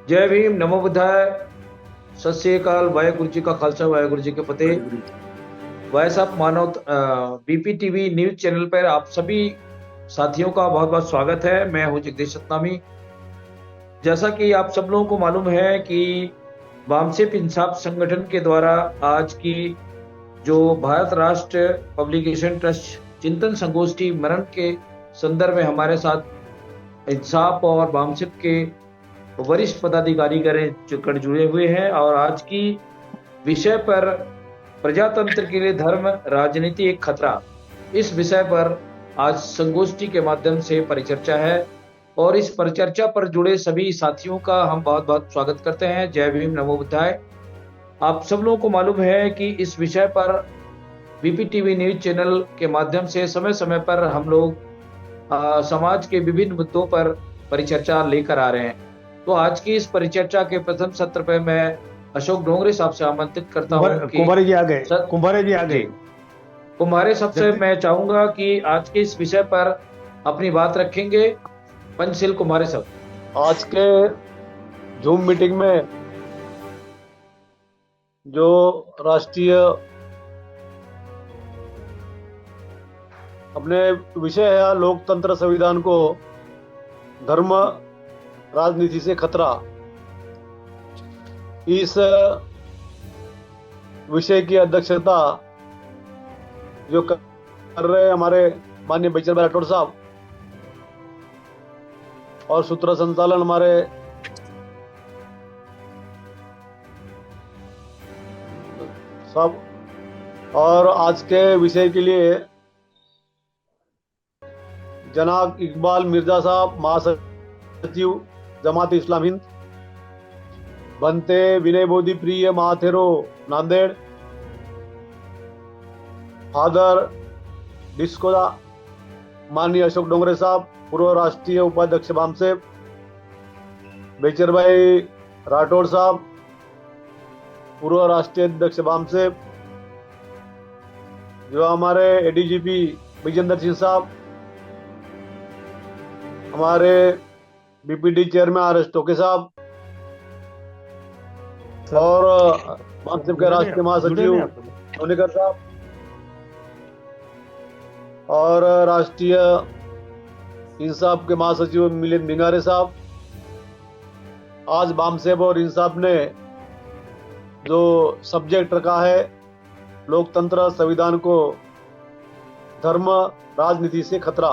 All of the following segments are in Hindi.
जय भीम, नमो बुद्धाय। सत श्री अकाल, वाहेगुरु जी का खालसा, वाहेगुरु जी की फतेह। वाहिगुरु। भाई साहब, मानव बीपीटीवी न्यूज चैनल पर आप सभी साथियों का बहुत बहुत स्वागत है। मैं हूं जगदीश सतनामी। जैसा कि आप सब लोगों को मालूम है कि वामसिप इंसाफ संगठन के द्वारा आज की जो भारत राष्ट्र पब्लिकेशन ट्रस्ट चिंतन संगोष्ठी मरण के संदर्भ में हमारे साथ इंसाफ और वामसिप के वरिष्ठ पदाधिकारी कर जुड़े हुए हैं, और आज की विषय पर प्रजातंत्र के लिए धर्म राजनीति एक खतरा, इस विषय पर आज संगोष्ठी के माध्यम से परिचर्चा है। और इस परिचर्चा पर जुड़े सभी साथियों का हम बहुत बहुत स्वागत करते हैं। जय भीम, नमो बुद्धाय। आप सब लोगों को मालूम है कि इस विषय पर बीपीटीवी न्यूज चैनल के माध्यम से समय समय पर हम लोग समाज के विभिन्न मुद्दों पर परिचर्चा लेकर आ रहे हैं। तो आज की इस परिचर्चा के प्रथम सत्र पे मैं अशोक डोंगरे साहब से आमंत्रित करता हूं कि कुंभारे जी आ गए। सर कुंभारे जी आ जी, गए। कुम्हारे सबसे जगदीश। मैं चाहूंगा कि आज के इस विषय पर अपनी बात रखेंगे पंचशील कुम्हारे साहब। आज के जूम मीटिंग में जो राष्ट्रीय अपने विषय है लोकतंत्र संविधान को धर्म राजनीति से खतरा। इस विषय की अध्यक्षता जो कर रहे हैं हमारे माननीय बैचर भाई राठौड़ साहब, और सूत्र संचालन हमारे साहब। और आज के विषय के लिए जनाब इकबाल मिर्जा साहब, महासचिव जमात इस्लाम हिंद, बनते विनय बोधी प्रिय महाथेरो नांदेड़, फादर डिस्कोदा माननीय अशोक डोंगरे साहब, पूर्व राष्ट्रीय उपाध्यक्ष बामसेप, बेचर भाई राठौड़ साहब, पूर्व राष्ट्रीय अध्यक्ष बामसेप, जो हमारे एडीजीपी विजेंद्र सिंह साहब, हमारे बीपीडी चेयरमैन आर एस टोके साहब, और बामसेप के राष्ट्रीय महासचिव सोनेकर साहब, और राष्ट्रीय इंसाफ के महासचिव मिलिंद भिंगारे साहब। आज बामसेप और इंसाफ ने जो सब्जेक्ट रखा है लोकतंत्र संविधान को धर्म राजनीति से खतरा,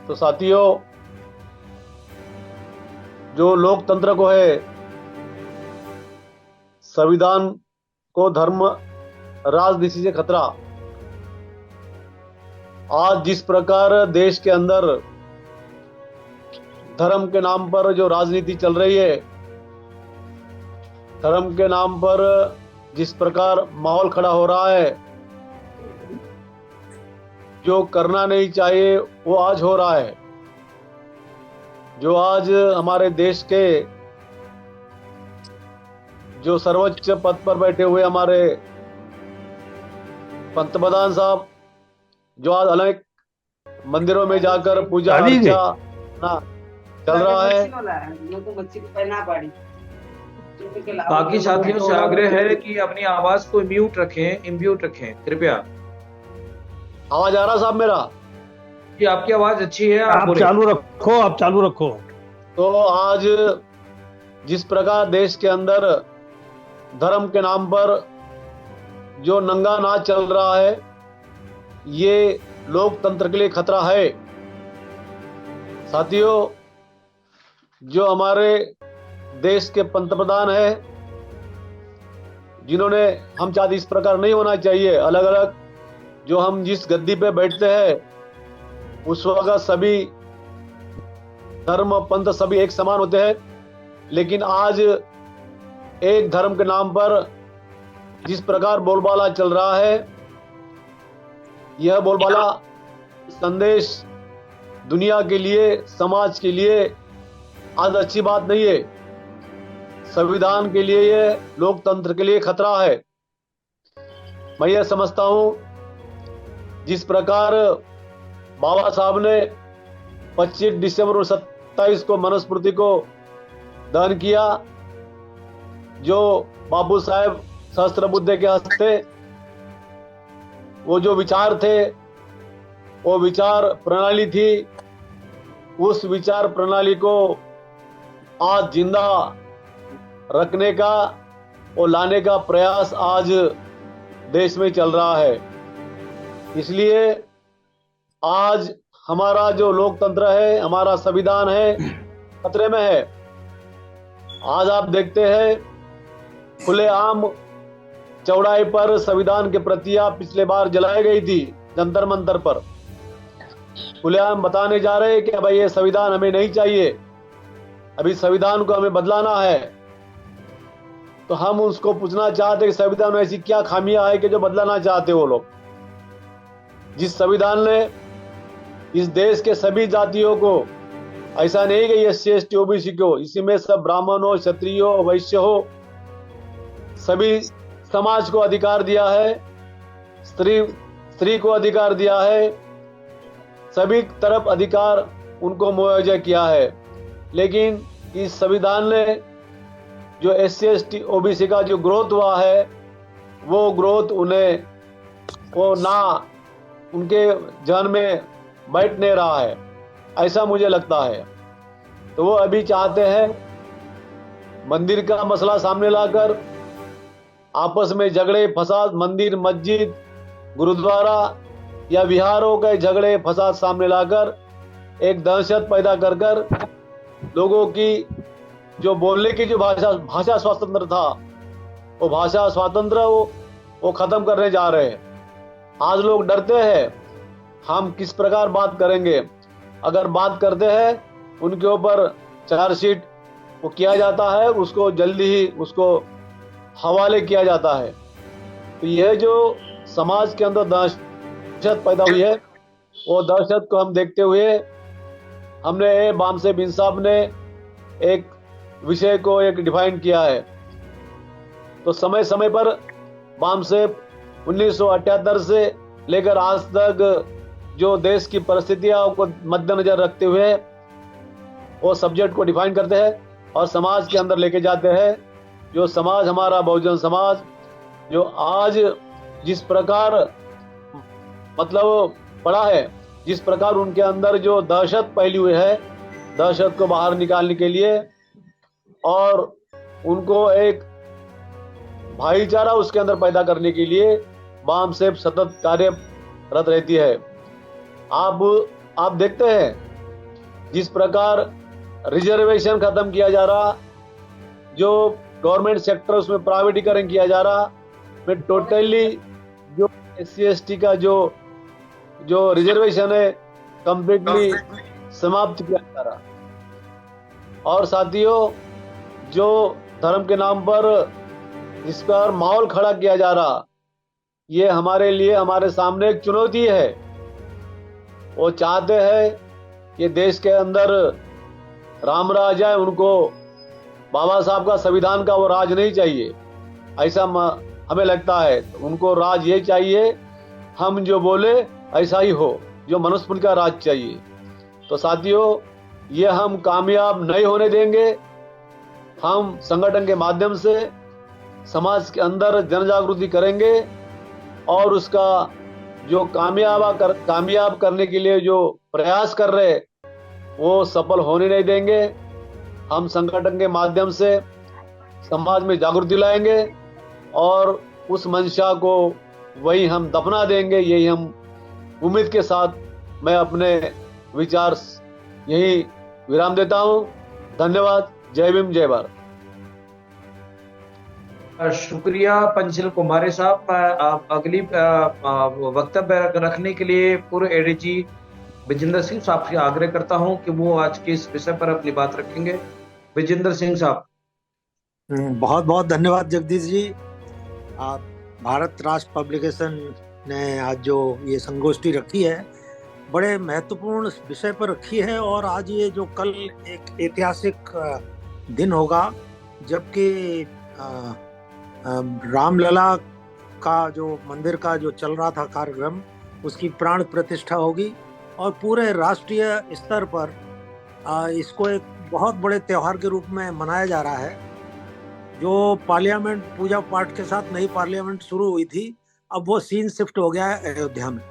तो साथियों, जो लोकतंत्र को है, संविधान को धर्म राजनीति से खतरा। आज जिस प्रकार देश के अंदर धर्म के नाम पर जो राजनीति चल रही है, धर्म के नाम पर जिस प्रकार माहौल खड़ा हो रहा है, जो करना नहीं चाहिए वो आज हो रहा है। जो आज हमारे देश के जो सर्वोच्च पद पर बैठे हुए हमारे पंतप्रधान साहब, जो आज अनेक मंदिरों में जाकर पूजा अर्चा ना चल रहा है। बाकी साथियों से आग्रह है कि अपनी आवाज को म्यूट रखें, इम्यूट रखें कृपया। आवाज आ रहा साहब मेरा? जी, आपकी आवाज अच्छी है, आप आप बोले। चालू रखो, आप चालू रखो। तो आज जिस प्रकार देश के अंदर धर्म के नाम पर जो नंगा नाच चल रहा है, ये लोकतंत्र के लिए खतरा है। साथियों, जो हमारे देश के पंतप्रधान है, जिन्होंने, हम चाहते इस प्रकार नहीं होना चाहिए, अलग अलग जो हम जिस गद्दी पे बैठते हैं उस वक्त सभी धर्म पंथ सभी एक समान होते हैं, लेकिन आज एक धर्म के नाम पर जिस प्रकार बोलबाला चल रहा है, यह बोलबाला संदेश दुनिया के लिए, समाज के लिए आज अच्छी बात नहीं है। संविधान के लिए, ये लोकतंत्र के लिए खतरा है। मैं यह समझता हूं, जिस प्रकार बाबा साहब ने 25 दिसंबर 27 को मनुस्मृति को दहन किया, जो बाबू साहेब सहस्त्रबुद्धे के हस्ते वो जो विचार थे, वो विचार प्रणाली थी, उस विचार प्रणाली को आज जिंदा रखने का और लाने का प्रयास आज देश में चल रहा है। इसलिए आज हमारा जो लोकतंत्र है, हमारा संविधान है, खतरे में है। आज आप देखते हैं खुलेआम चौड़ाई पर संविधान की प्रतियां पिछले बार जलाई गई थी जंतर मंतर पर। खुलेआम बताने जा रहे हैं कि भाई ये संविधान हमें नहीं चाहिए, अभी संविधान को हमें बदलाना है। तो हम उसको पूछना चाहते हैं कि संविधान में ऐसी क्या खामियां है कि जो बदलाना चाहते वो लोग। जिस संविधान ने इस देश के सभी जातियों को, ऐसा नहीं कि SC ST OBC को, इसी में सब ब्राह्मण हो, क्षत्रिय हो, वैश्य हो, सभी समाज को अधिकार दिया है, स्त्री को अधिकार दिया है, सभी तरफ अधिकार उनको मुहैया किया है। लेकिन इस संविधान ने जो SC ST OBC का जो ग्रोथ हुआ है, वो ग्रोथ उन्हें वो ना उनके जहन में बैठ नहीं रहा है, ऐसा मुझे लगता है। तो वो अभी चाहते हैं मंदिर का मसला सामने लाकर आपस में झगड़े फसाद, मंदिर, मस्जिद, गुरुद्वारा या विहारों के झगड़े फसाद सामने लाकर एक दहशत पैदा कर कर लोगों की जो बोलने की जो भाषा स्वातंत्र था, वो भाषा स्वातंत्र वो खत्म करने जा रहे हैं। आज लोग डरते हैं हम किस प्रकार बात करेंगे। अगर बात करते हैं उनके ऊपर चार्जशीट वो किया जाता है, उसको जल्दी ही उसको हवाले किया जाता है। तो यह जो समाज के अंदर दहशत पैदा हुई है, वो दहशत को हम देखते हुए हमने बामसेब इंसाफ ने एक विषय को एक डिफाइन किया है। तो समय समय पर बामसेब 1978 से लेकर आज तक जो देश की परिस्थितियों को मद्देनजर रखते हुए वो सब्जेक्ट को डिफाइन करते हैं और समाज के अंदर लेके जाते हैं। जो समाज हमारा बहुजन समाज जो आज जिस प्रकार मतलब पड़ा है, जिस प्रकार उनके अंदर जो दहशत फैली हुई है, दहशत को बाहर निकालने के लिए और उनको एक भाईचारा उसके अंदर पैदा करने के लिए बामसेब सतत कार्यरत रहती है। आप देखते हैं जिस प्रकार रिजर्वेशन खत्म किया जा रहा, जो गवर्नमेंट सेक्टर उसमें प्राइवेटीकरण किया जा रहा, में टोटली जो SC ST का जो रिजर्वेशन है कंप्लीटली समाप्त किया जा रहा। और साथियों, जो धर्म के नाम पर जिस पर माहौल खड़ा किया जा रहा, ये हमारे लिए हमारे सामने एक चुनौती है। वो चाहते हैं कि देश के अंदर राम राज है, उनको बाबा साहब का संविधान का वो राज नहीं चाहिए, ऐसा हमें लगता है। उनको राज ये चाहिए हम जो बोले ऐसा ही हो, जो मनुष्य का राज चाहिए। तो साथियों, ये हम कामयाब नहीं होने देंगे। हम संगठन के माध्यम से समाज के अंदर जन जागृति करेंगे और उसका जो कामयाब करने के लिए जो प्रयास कर रहे वो सफल होने नहीं देंगे। हम संगठन के माध्यम से समाज में जागृति लाएंगे और उस मंशा को वही हम दफना देंगे। यही हम उम्मीद के साथ मैं अपने विचार यही विराम देता हूं। धन्यवाद। जय भीम, जय भारत। शुक्रिया पंचल कुमारे साहब। आप अगली वक्तव्य रखने के लिए पूर्व ADG विजेंद्र सिंह साहब से आग्रह करता हूं कि वो आज के इस विषय पर अपनी बात रखेंगे। विजेंद्र सिंह साहब। बहुत बहुत धन्यवाद जगदीश जी। भारत राष्ट्र पब्लिकेशन ने आज जो ये संगोष्ठी रखी है, बड़े महत्वपूर्ण विषय पर रखी है। और आज ये जो कल एक ऐतिहासिक दिन होगा जबकि रामलला का जो मंदिर का जो चल रहा था कार्यक्रम, उसकी प्राण प्रतिष्ठा होगी और पूरे राष्ट्रीय स्तर पर इसको एक बहुत बड़े त्योहार के रूप में मनाया जा रहा है। जो पार्लियामेंट पूजा पाठ के साथ नई पार्लियामेंट शुरू हुई थी, अब वो सीन शिफ्ट हो गया है अयोध्या में।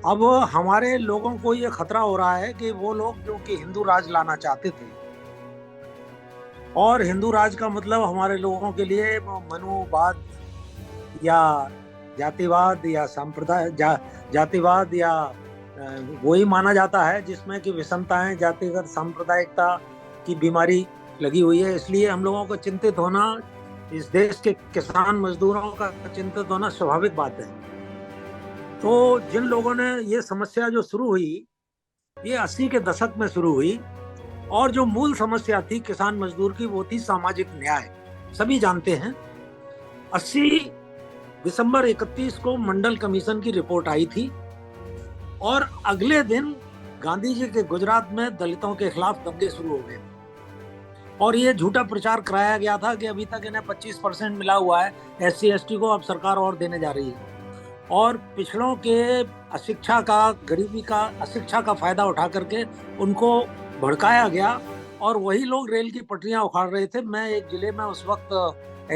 अब हमारे लोगों को ये खतरा हो रहा है कि वो लोग जो कि हिंदू राज लाना चाहते थे, और हिंदू राज का मतलब हमारे लोगों के लिए मनुवाद या जातिवाद या जातिवाद या वही माना जाता है जिसमें कि विषमताएं, जातिगत सांप्रदायिकता की बीमारी लगी हुई है। इसलिए हम लोगों को चिंतित होना, इस देश के किसान मजदूरों का चिंतित होना स्वाभाविक बात है। तो जिन लोगों ने ये समस्या जो शुरू हुई, ये 80 के दशक में शुरू हुई, और जो मूल समस्या थी किसान मजदूर की, वो थी सामाजिक न्याय। सभी जानते हैं 80 दिसंबर 31 को मंडल कमीशन की रिपोर्ट आई थी, और अगले दिन गांधी जी के गुजरात में दलितों के खिलाफ दंगे शुरू हो गए, और ये झूठा प्रचार कराया गया था कि अभी तक इन्हें 25% मिला हुआ है SC ST को, अब सरकार और देने जा रही है। और पिछड़ों के अशिक्षा का, गरीबी का, अशिक्षा का फायदा उठा करके उनको भड़काया गया, और वही लोग रेल की पटरियां उखाड़ रहे थे। मैं एक जिले में उस वक्त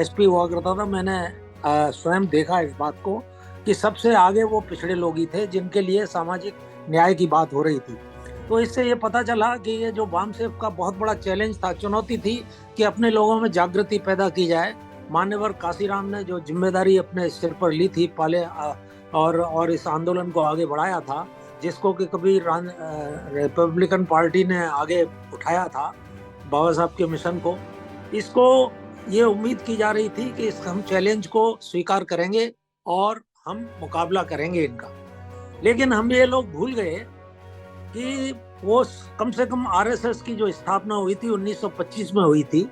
SP हुआ करता था, मैंने स्वयं देखा इस बात को कि सबसे आगे वो पिछड़े लोग ही थे जिनके लिए सामाजिक न्याय की बात हो रही थी। तो इससे ये पता चला कि ये जो वामसेफ का बहुत बड़ा चैलेंज था, चुनौती थी कि अपने लोगों में जागृति पैदा की जाए। मान्यवर काशीराम ने जो जिम्मेदारी अपने सिर पर ली थी पहले, और इस आंदोलन को आगे बढ़ाया था, जिसको कि कभी रिपब्लिकन पार्टी ने आगे उठाया था, बाबा साहब के मिशन को, इसको ये उम्मीद की जा रही थी कि हम चैलेंज को स्वीकार करेंगे और हम मुकाबला करेंगे इनका। लेकिन हम ये लोग भूल गए कि वो कम से कम RSS की जो स्थापना हुई थी 1925 में हुई थी,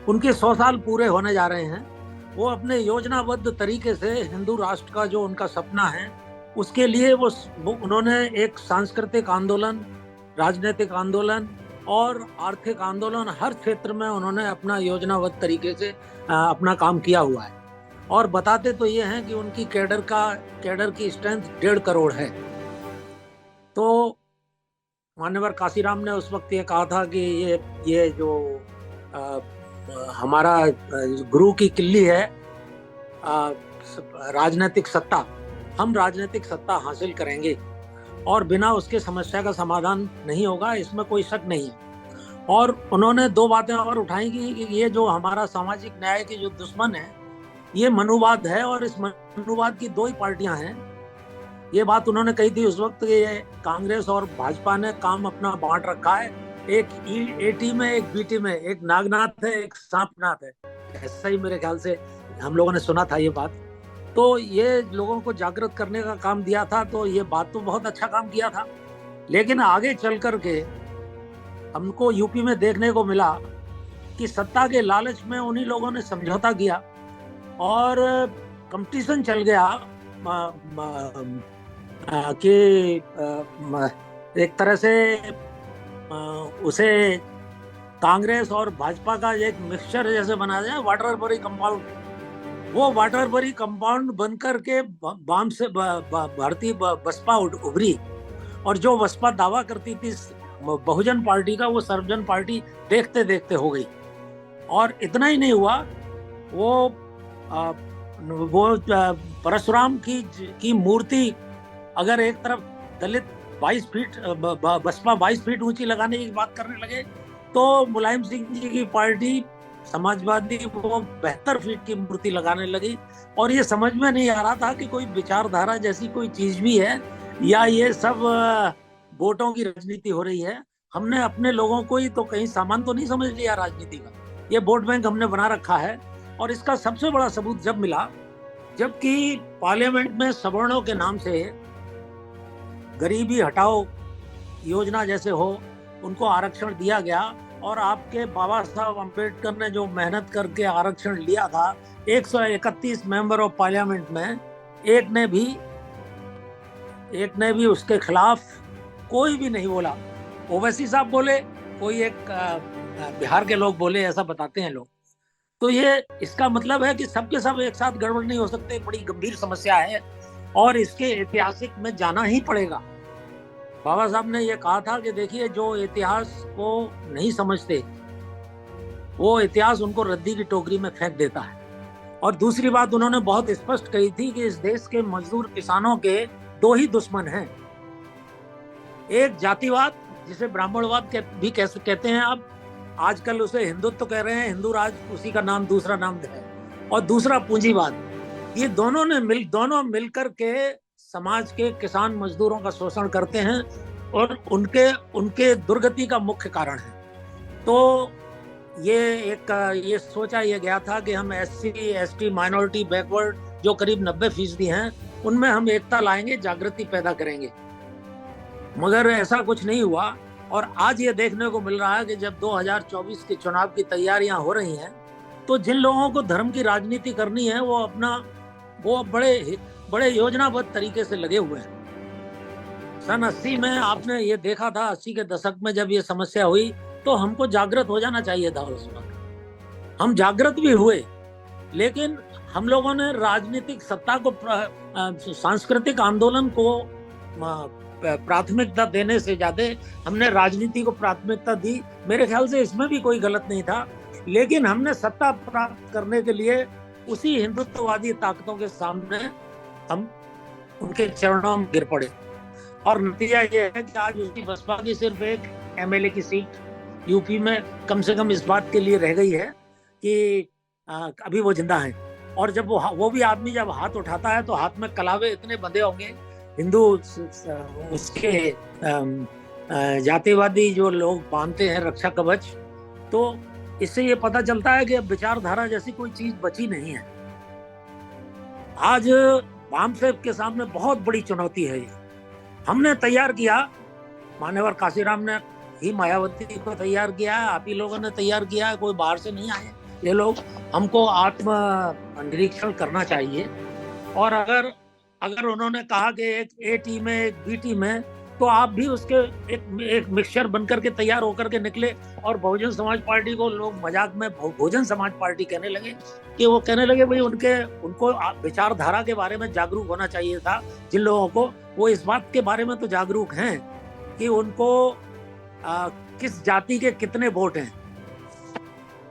उनके 100 साल पूरे होने जा रहे हैं। वो अपने योजनाबद्ध तरीके से हिंदू राष्ट्र का जो उनका सपना है, उसके लिए वो उन्होंने एक सांस्कृतिक आंदोलन, राजनीतिक आंदोलन और आर्थिक आंदोलन, हर क्षेत्र में उन्होंने अपना योजनाबद्ध तरीके से अपना काम किया हुआ है। और बताते तो ये हैं कि उनकी कैडर की स्ट्रेंथ 1.5 करोड़ है। तो मान्यवर काशीराम ने उस वक्त ये कहा था कि ये जो हमारा गुरु की किल्ली है राजनीतिक सत्ता, हम राजनीतिक सत्ता हासिल करेंगे, और बिना उसके समस्या का समाधान नहीं होगा, इसमें कोई शक नहीं है। और उन्होंने 2 बातें और उठाई कि ये जो हमारा सामाजिक न्याय के जो दुश्मन है, ये मनुवाद है, और इस मनुवाद की 2 ही पार्टियां हैं। ये बात उन्होंने कही थी उस वक्त, ये कांग्रेस और भाजपा ने काम अपना बांट रखा है, एक AT में, एक BT में, एक नागनाथ है, एक सांपनाथ है, ऐसा ही मेरे ख्याल से हम लोगों ने सुना था ये बात। तो ये लोगों को जागृत करने का काम दिया था, तो ये बात तो बहुत अच्छा काम किया था। लेकिन आगे चल करके हमको UP में देखने को मिला कि सत्ता के लालच में उन्हीं लोगों ने समझौता किया, और कंपटीशन चल गया कि एक तरह से उसे कांग्रेस और भाजपा का एक मिक्सचर जैसे बना दिया, वाटरबरी कंपाउंड। वो वाटरबरी कंपाउंड बनकर के वाम से भारतीय बसपा उभरी, और जो बसपा दावा करती थी बहुजन पार्टी का, वो सर्वजन पार्टी देखते देखते हो गई। और इतना ही नहीं हुआ, वो परशुराम की मूर्ति अगर एक तरफ दलित 22 फीट, बसपा 22 फीट ऊंची लगाने की बात करने लगे, तो मुलायम सिंह जी की पार्टी समाजवादी वो 72 फीट की मूर्ति लगाने लगी। और ये समझ में नहीं आ रहा था कि कोई विचारधारा जैसी कोई चीज भी है, या ये सब वोटों की राजनीति हो रही है। हमने अपने लोगों को ही तो कहीं सामान तो नहीं समझ लिया राजनीति का, ये वोट बैंक हमने बना रखा है। और इसका सबसे बड़ा सबूत जब मिला, जबकि पार्लियामेंट में सवर्णों के नाम से गरीबी हटाओ योजना जैसे हो, उनको आरक्षण दिया गया, और आपके बाबा साहब अम्बेडकर ने जो मेहनत करके आरक्षण लिया था, 131 मेंबर ऑफ पार्लियामेंट में एक ने भी उसके खिलाफ कोई भी नहीं बोला। ओवैसी साहब बोले, कोई एक बिहार के लोग बोले, ऐसा बताते हैं लोग। तो ये इसका मतलब है कि सबके सब एक साथ गड़बड़ नहीं हो सकते, बड़ी गंभीर समस्या है, और इसके ऐतिहासिक में जाना ही पड़ेगा। बाबा साहब ने ये कहा था कि देखिए, जो इतिहास को नहीं समझते वो इतिहास उनको रद्दी की टोकरी में फेंक देता है। और दूसरी बात उन्होंने बहुत स्पष्ट कही थी कि इस देश के मजदूर किसानों के दो ही दुश्मन हैं, एक जातिवाद जिसे ब्राह्मणवाद भी कहते हैं आप, आजकल उसे हिंदुत्व कह रहे हैं, हिंदू राज उसी का नाम दूसरा नाम है, और दूसरा पूंजीवाद। ये दोनों मिलकर के समाज के किसान मजदूरों का शोषण करते हैं और उनके दुर्गति का मुख्य कारण है। तो ये सोचा ये गया था कि हम SC ST माइनॉरिटी बैकवर्ड जो करीब 90% हैं उनमें हम एकता लाएंगे, जागृति पैदा करेंगे, मगर ऐसा कुछ नहीं हुआ। और आज ये देखने को मिल रहा है कि जब 2024 के चुनाव की तैयारियां हो रही हैं तो जिन लोगों को धर्म की राजनीति करनी है वो बड़े योजनाबद्ध तरीके से लगे हुए हैं। सन 80 में आपने ये देखा था, 80 के दशक में जब ये समस्या हुई तो हमको जागृत हो जाना चाहिए था उस वक्त। हम जागृत भी हुए, लेकिन हम लोगों ने राजनीतिक सत्ता को सांस्कृतिक आंदोलन को प्राथमिकता देने से ज्यादा हमने राजनीति को प्राथमिकता दी। मेरे ख्याल से इसमें भी कोई गलत नहीं था, लेकिन हमने सत्ता प्राप्त करने के लिए उसी हिंदुत्ववादी ताकतों के सामने हम उनके चरणों में गिर पड़े। और नतीजा ये है कि आज उसकी बसपा की सिर्फ एक MLA की सीट यूपी में कम से कम इस बात के लिए रह गई है कि अभी वो जिंदा है। और जब वो भी आदमी जब हाथ उठाता है तो हाथ में कलावे इतने बंधे होंगे, हिंदू उसके जातिवादी जो लोग बांधते हैं रक्षा कवच, तो इससे ये पता चलता है कि अब विचारधारा जैसी कोई चीज बची नहीं है। आज वाम साहब के सामने बहुत बड़ी चुनौती है ये। हमने तैयार किया, मान्यवर काशीराम ने ही मायावती को तैयार किया है, आप ही लोगों ने तैयार किया है, कोई बाहर से नहीं आए ये लोग। हमको आत्म निरीक्षण करना चाहिए। और अगर उन्होंने कहा कि एक A टीम है, एक B टीम है, तो आप भी उसके एक मिक्सचर बनकर के तैयार होकर के निकले। और बहुजन समाज पार्टी को लोग मजाक में बहुजन समाज पार्टी कहने लगे कि वो कहने लगे भाई उनको विचारधारा के बारे में जागरूक होना चाहिए था। जिन लोगों को, वो इस बात के बारे में तो जागरूक हैं कि उनको किस जाति के कितने वोट हैं,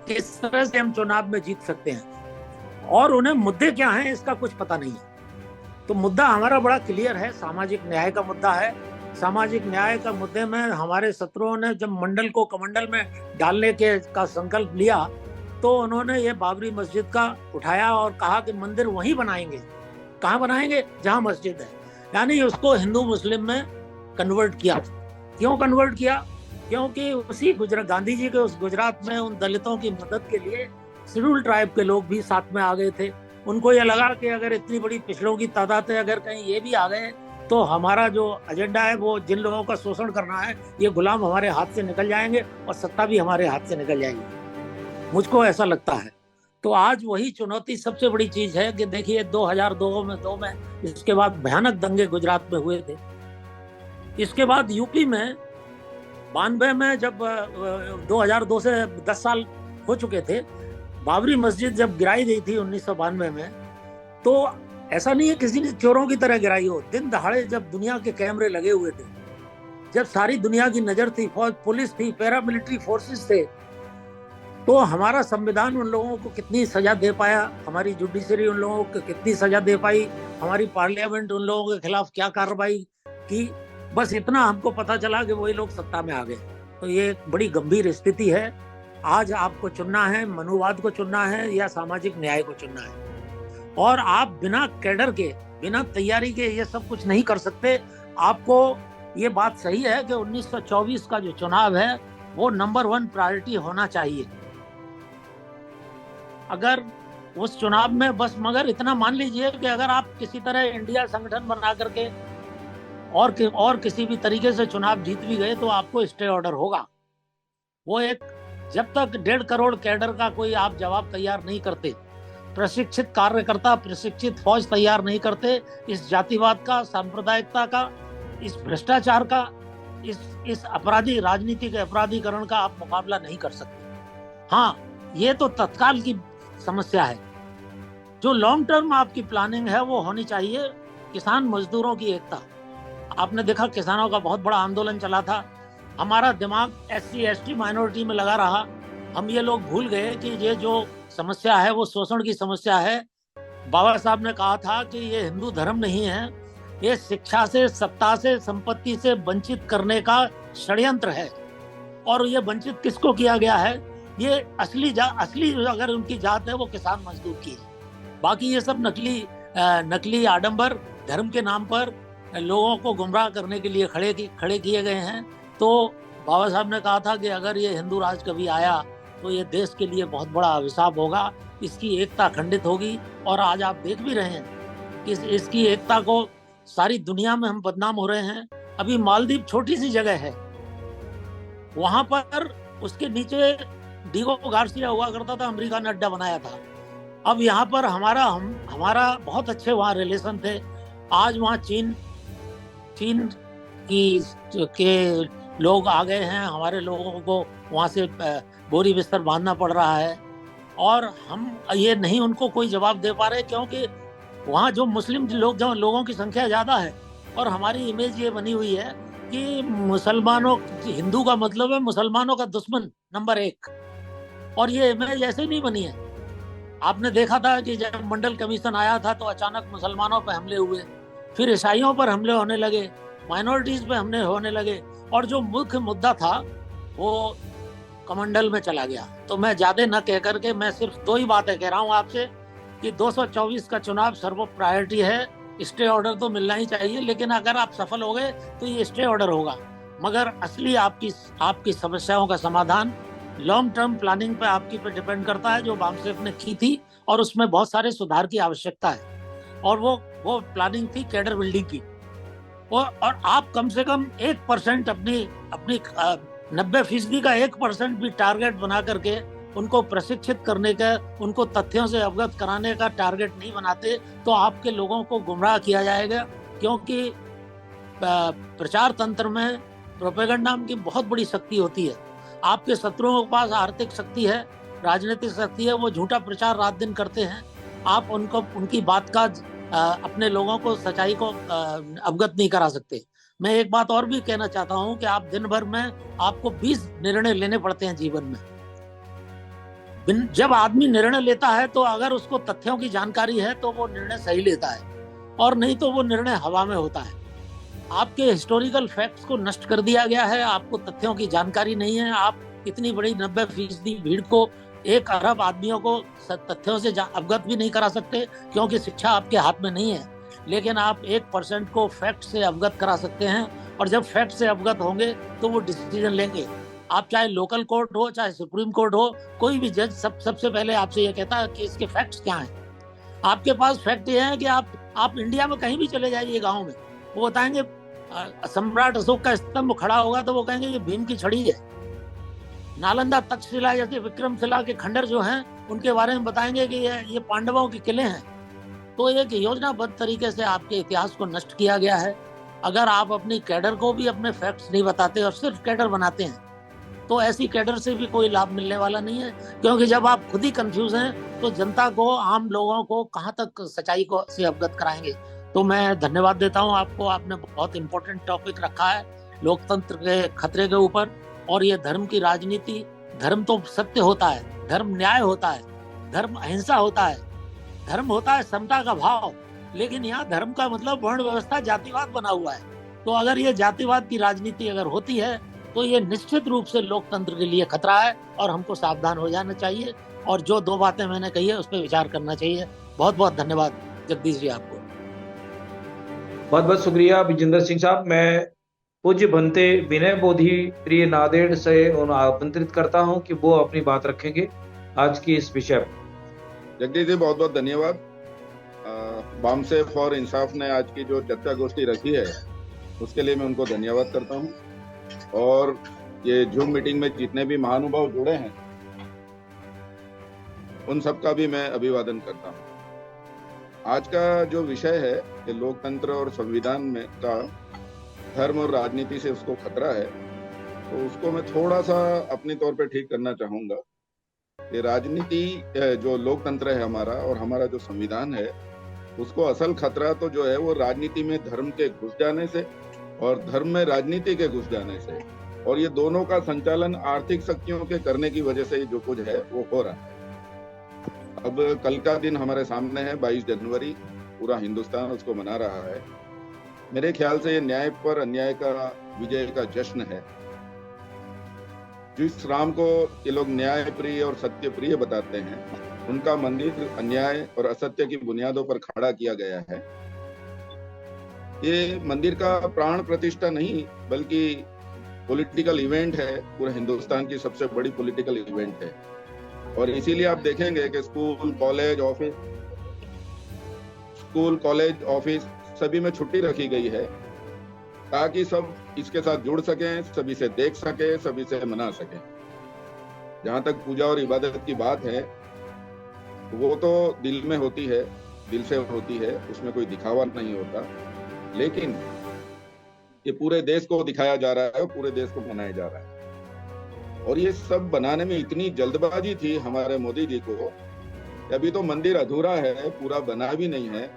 किस तरह से हम चुनाव में जीत सकते हैं, और उन्हें मुद्दे क्या हैं इसका कुछ पता नहीं है। तो मुद्दा हमारा बड़ा क्लियर है, सामाजिक न्याय का मुद्दा है। सामाजिक न्याय का मुद्दे में हमारे शत्रुओं ने जब मंडल को कमंडल में डालने का संकल्प लिया तो उन्होंने ये बाबरी मस्जिद का उठाया और कहा कि मंदिर वहीं बनाएंगे। कहाँ बनाएंगे? जहाँ मस्जिद है। यानी उसको हिंदू मुस्लिम में कन्वर्ट किया। क्यों कन्वर्ट किया? क्योंकि उसी गांधी जी के उस गुजरात में उन दलितों की मदद के लिए शेड्यूल ट्राइब के लोग भी साथ में आ गए थे। उनको ये लगा कि अगर इतनी बड़ी पिछड़ों की तादाद है, अगर कहीं ये भी आ गए तो हमारा जो एजेंडा है वो जिन लोगों का शोषण करना है, ये गुलाम हमारे हाथ से निकल जाएंगे और सत्ता भी हमारे हाथ से निकल जाएगी। मुझको ऐसा लगता है। तो आज वही चुनौती सबसे बड़ी चीज है कि देखिए 2002 में इसके बाद भयानक दंगे गुजरात में हुए थे। इसके बाद यूपी में 92 में जब 2002 से 10 साल हो चुके थे, बाबरी मस्जिद जब गिराई गई थी 1992 में, तो ऐसा नहीं है किसी ने चोरों की तरह गिराई हो। दिन दहाड़े जब दुनिया के कैमरे लगे हुए थे, जब सारी दुनिया की नजर थी, फौज पुलिस थी, पैरामिलिट्री फोर्सेस थे, तो हमारा संविधान उन लोगों को कितनी सजा दे पाया, हमारी जुडिशरी उन लोगों को कितनी सजा दे पाई, हमारी पार्लियामेंट उन लोगों के खिलाफ क्या कार्रवाई की, बस इतना हमको पता चला कि वही लोग सत्ता में आ गए। तो ये एक बड़ी गंभीर स्थिति है। आज आपको चुनना है, मनुवाद को चुनना है या सामाजिक न्याय को चुनना है। और आप बिना कैडर के, बिना तैयारी के ये सब कुछ नहीं कर सकते। आपको ये बात सही है कि 1924 का जो चुनाव है वो नंबर 1 प्रायोरिटी होना चाहिए। अगर उस चुनाव में बस, मगर इतना मान लीजिए कि अगर आप किसी तरह इंडिया संगठन बना करके और किसी भी तरीके से चुनाव जीत भी गए तो आपको स्टे ऑर्डर होगा। वो एक, जब तक 1.5 करोड़ कैडर का कोई आप जवाब तैयार नहीं करते, प्रशिक्षित कार्यकर्ता, प्रशिक्षित फौज तैयार नहीं करते, इस जातिवाद का, सांप्रदायिकता का, इस भ्रष्टाचार का, इस अपराधी राजनीति के अपराधीकरण का आप मुकाबला नहीं कर सकते। हाँ, ये तो तत्काल की समस्या है। जो लॉन्ग टर्म आपकी प्लानिंग है वो होनी चाहिए किसान मजदूरों की एकता। आपने देखा किसानों का बहुत बड़ा आंदोलन चला था। हमारा दिमाग SC ST माइनॉरिटी में लगा रहा। हम ये लोग भूल गए कि ये जो समस्या है वो शोषण की समस्या है। बाबा साहब ने कहा था कि ये हिंदू धर्म नहीं है, ये शिक्षा से, सत्ता से, संपत्ति से वंचित करने का षड्यंत्र है। और ये वंचित किसको किया गया है? ये असली अगर उनकी जात है वो किसान मजदूर की है। बाकी ये सब नकली आडंबर धर्म के नाम पर लोगों को गुमराह करने के लिए खड़े किए गए हैं। तो बाबा साहब ने कहा था कि अगर ये हिंदू राज कभी आया तो ये देश के लिए बहुत बड़ा अभिशाप होगा, इसकी एकता खंडित होगी। और आज आप देख भी रहे हैं कि इसकी एकता को सारी दुनिया में हम बदनाम हो रहे हैं। अभी मालदीव छोटी सी जगह है, वहां पर उसके नीचे डीगो गार्सिया हुआ करता था, अमेरिका ने अड्डा बनाया था। अब यहाँ पर हमारा बहुत अच्छे वहाँ रिलेशन थे। आज वहाँ चीन के लोग आ गए हैं, हमारे लोगों को वहाँ से बोरी बिस्तर बांधना पड़ रहा है। और हम ये नहीं उनको कोई जवाब दे पा रहे, क्योंकि वहाँ जो मुस्लिम लोगों की संख्या ज़्यादा है। और हमारी इमेज ये बनी हुई है कि हिंदू का मतलब है मुसलमानों का दुश्मन नंबर 1। और ये इमेज ऐसे नहीं बनी है। आपने देखा था कि जब मंडल कमीशन आया था तो अचानक मुसलमानों पर हमले हुए, फिर ईसाइयों पर हमले होने लगे, माइनॉरिटीज पे हमले होने लगे, और जो मुख्य मुद्दा था वो कमंडल में चला गया। तो मैं ज्यादा न कह करके मैं सिर्फ 2 ही बातें कह रहा हूँ आपसे कि 224 का चुनाव सर्व प्रायोरिटी है। स्टे ऑर्डर तो मिलना ही चाहिए, लेकिन अगर आप सफल हो गए तो ये स्टे ऑर्डर होगा। मगर असली आपकी समस्याओं का समाधान लॉन्ग टर्म प्लानिंग पे आपकी पे डिपेंड करता है, जो बामसेफ ने की थी, और उसमें बहुत सारे सुधार की आवश्यकता है। और वो प्लानिंग थी कैडर बिल्डिंग की। और आप कम से कम 1% अपनी 90% का 1% भी टारगेट बना करके उनको प्रशिक्षित करने का, उनको तथ्यों से अवगत कराने का टारगेट नहीं बनाते तो आपके लोगों को गुमराह किया जाएगा। क्योंकि प्रचार तंत्र में प्रोपेगेंडा की बहुत बड़ी शक्ति होती है। आपके शत्रुओं के पास आर्थिक शक्ति है, राजनीतिक शक्ति है, वो झूठा प्रचार रात दिन करते हैं। आप उनकी बात का अपने लोगों को, सच्चाई को अवगत नहीं करा सकते। मैं एक बात और भी कहना चाहता हूं कि आप दिन भर में आपको 20 निर्णय लेने पड़ते हैं जीवन में। जब आदमी निर्णय लेता है तो अगर उसको तथ्यों की जानकारी है तो वो निर्णय सही लेता है, और नहीं तो वो निर्णय हवा में होता है। आपके हिस्टोरिकल फैक्ट्स को नष्ट कर दिया गया है, आपको तथ्यों की जानकारी नहीं है। आप इतनी बड़ी 90% भीड़ को, 1 अरब आदमियों को तथ्यों से अवगत भी नहीं करा सकते, क्योंकि शिक्षा आपके हाथ में नहीं है। लेकिन आप 1% को फैक्ट से अवगत करा सकते हैं, और जब फैक्ट से अवगत होंगे तो वो डिसीजन लेंगे। आप चाहे लोकल कोर्ट हो, चाहे सुप्रीम कोर्ट हो, कोई भी जज सबसे पहले आपसे ये कहता है कि इसके फैक्ट्स क्या हैं। आपके पास फैक्ट ये है कि आप इंडिया में कहीं भी चले जाइए गाँव में, वो बताएंगे सम्राट अशोक का स्तंभ खड़ा होगा तो वो कहेंगे ये भीम की छड़ी है। नालंदा तक्षशिला जैसे विक्रमशिला के खंडर जो हैं उनके बारे में बताएंगे कि ये पांडवों के किले हैं। तो एक योजनाबद्ध तरीके से आपके इतिहास को नष्ट किया गया है। अगर आप अपनी कैडर को भी अपने फैक्ट्स नहीं बताते और सिर्फ कैडर बनाते हैं तो ऐसी कैडर से भी कोई लाभ मिलने वाला नहीं है। क्योंकि जब आप खुद ही कंफ्यूज हैं तो जनता को, आम लोगों को कहाँ तक सच्चाई से अवगत कराएंगे। तो मैं धन्यवाद देता हूँ आपको। आपने बहुत इंपॉर्टेंट टॉपिक रखा है लोकतंत्र के खतरे के ऊपर। और ये धर्म की राजनीति, धर्म तो सत्य होता है, धर्म न्याय होता है, धर्म अहिंसा होता है, धर्म होता है समता का भाव। लेकिन यहाँ धर्म का मतलब वर्ण व्यवस्था, जातिवाद बना हुआ है। तो अगर ये जातिवाद की राजनीति अगर होती है तो ये निश्चित रूप से लोकतंत्र के लिए खतरा है, और हमको सावधान हो जाना चाहिए। और जो 2 बातें मैंने कही है उस पर विचार करना चाहिए। बहुत बहुत धन्यवाद जगदीश जी आपको। बहुत बहुत शुक्रिया विजेंद्र सिंह साहब। मैं पूज्य भंते विनय बोधि प्रिय नादेड़ से उन्हें आमंत्रित करता हूं कि वो अपनी बात रखेंगे आज की इस विषय पर। जगदीश जी बहुत बहुत धन्यवाद। बामसेफ और इंसाफ ने आज की जो चर्चा गोष्ठी रखी है उसके लिए मैं उनको धन्यवाद करता हूं। और ये जूम मीटिंग में जितने भी महानुभाव जुड़े हैं उन सबका भी मैं अभिवादन करता हूं। आज का जो विषय है कि लोकतंत्र और संविधान में का धर्म और राजनीति से उसको खतरा है, तो उसको मैं थोड़ा सा अपने तौर पे ठीक करना चाहूंगा। ये राजनीति, जो लोकतंत्र है हमारा और हमारा जो संविधान है, उसको असल खतरा तो जो है वो राजनीति में धर्म के घुस जाने से और धर्म में राजनीति के घुस जाने से, और ये दोनों का संचालन आर्थिक शक्तियों के करने की वजह से जो कुछ है वो हो रहा है। अब कल का दिन हमारे सामने है, 22 जनवरी, पूरा हिंदुस्तान उसको मना रहा है। मेरे ख्याल से ये न्याय पर अन्याय का विजय का जश्न है। जिस राम को ये लोग न्याय प्रिय और सत्य प्रिय बताते हैं, उनका मंदिर अन्याय और असत्य की बुनियादों पर खड़ा किया गया है। ये मंदिर का प्राण प्रतिष्ठा नहीं बल्कि पॉलिटिकल इवेंट है, पूरे हिंदुस्तान की सबसे बड़ी पॉलिटिकल इवेंट है। और इसीलिए आप देखेंगे कि स्कूल कॉलेज ऑफिस सभी में छुट्टी रखी गई है, ताकि सब इसके साथ जुड़ सकें, सभी से देख सके, सभी से मना सकें। जहां तक पूजा और इबादत की बात है, वो तो दिल में होती है, दिल से होती है, उसमें कोई दिखावा नहीं होता। लेकिन ये पूरे देश को दिखाया जा रहा है और पूरे देश को मनाया जा रहा है। और ये सब बनाने में इतनी जल्दबाजी थी हमारे मोदी जी को, अभी तो मंदिर अधूरा है, पूरा बना भी नहीं है।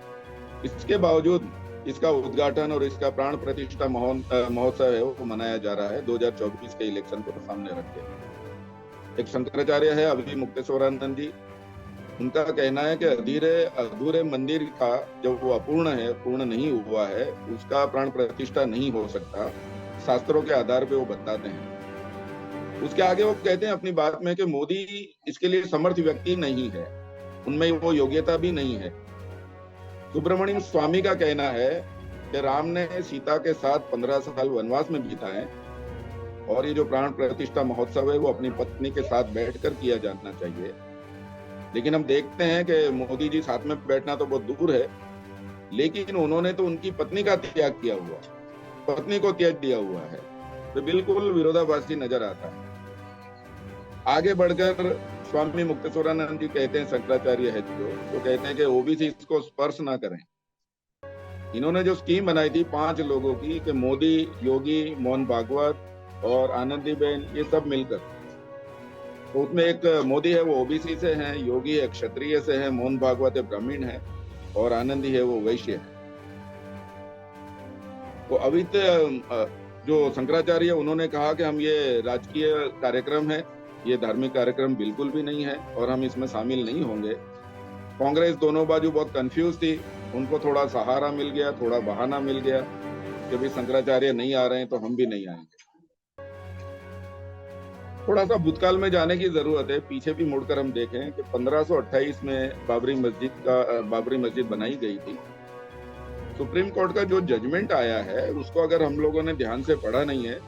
इसके बावजूद इसका उद्घाटन और इसका प्राण प्रतिष्ठा महोत्सव है वो मनाया जा रहा है 2024 के इलेक्शन को सामने रख के। एक शंकराचार्य है अभी मुक्तेश्वरानंद जी, उनका कहना है कि अधूरे मंदिर का जब वो अपूर्ण है, पूर्ण नहीं हुआ है, उसका प्राण प्रतिष्ठा नहीं हो सकता। शास्त्रों के आधार पे वो बताते हैं। उसके आगे वो कहते हैं अपनी बात में कि मोदी इसके लिए समर्थ व्यक्ति नहीं है, उनमें वो योग्यता भी नहीं है। सुब्रमण्यम स्वामी का कहना है कि राम ने सीता के साथ 15 साल वनवास में बिताए, और ये जो प्राण प्रतिष्ठा महोत्सव है वो अपनी पत्नी के साथ बैठकर किया जाना चाहिए। लेकिन हम देखते हैं कि मोदी जी साथ में बैठना तो बहुत दूर है, लेकिन उन्होंने तो उनकी पत्नी का त्याग किया हुआ, पत्नी को त्याग दिया हुआ है, तो बिल्कुल विरोधाभासी नजर आता है। आगे बढ़कर स्वामी मुक्तेश्वरानंद जी कहते हैं, शंकराचार्य है जो कहते हैं कि ओबीसी इसको स्पर्श ना करें। इन्होंने जो स्कीम बनाई थी 5 लोगों की, कि मोदी, योगी, मोहन भागवत और आनंदीबेन, ये सब मिलकर, तो उसमें एक मोदी है वो ओबीसी से हैं, योगी है क्षत्रिय से है, मोहन भागवत है ब्राह्मण है, और आनंदी है वो वैश्य है। तो अभी जो शंकराचार्य उन्होंने कहा कि हम ये राजकीय कार्यक्रम है, ये धार्मिक कार्यक्रम बिल्कुल भी नहीं है और हम इसमें शामिल नहीं होंगे। कांग्रेस दोनों बाजू बहुत कंफ्यूज थी, उनको थोड़ा सहारा मिल गया, थोड़ा बहाना मिल गया कि भाई शंकराचार्य नहीं आ रहे हैं तो हम भी नहीं आएंगे। थोड़ा सा भूतकाल में जाने की जरूरत है, पीछे भी मुड़कर हम देखें कि 1528 में बाबरी मस्जिद बनाई गई थी। सुप्रीम कोर्ट का जो जजमेंट आया है उसको अगर हम लोगों ने ध्यान से पढ़ा नहीं है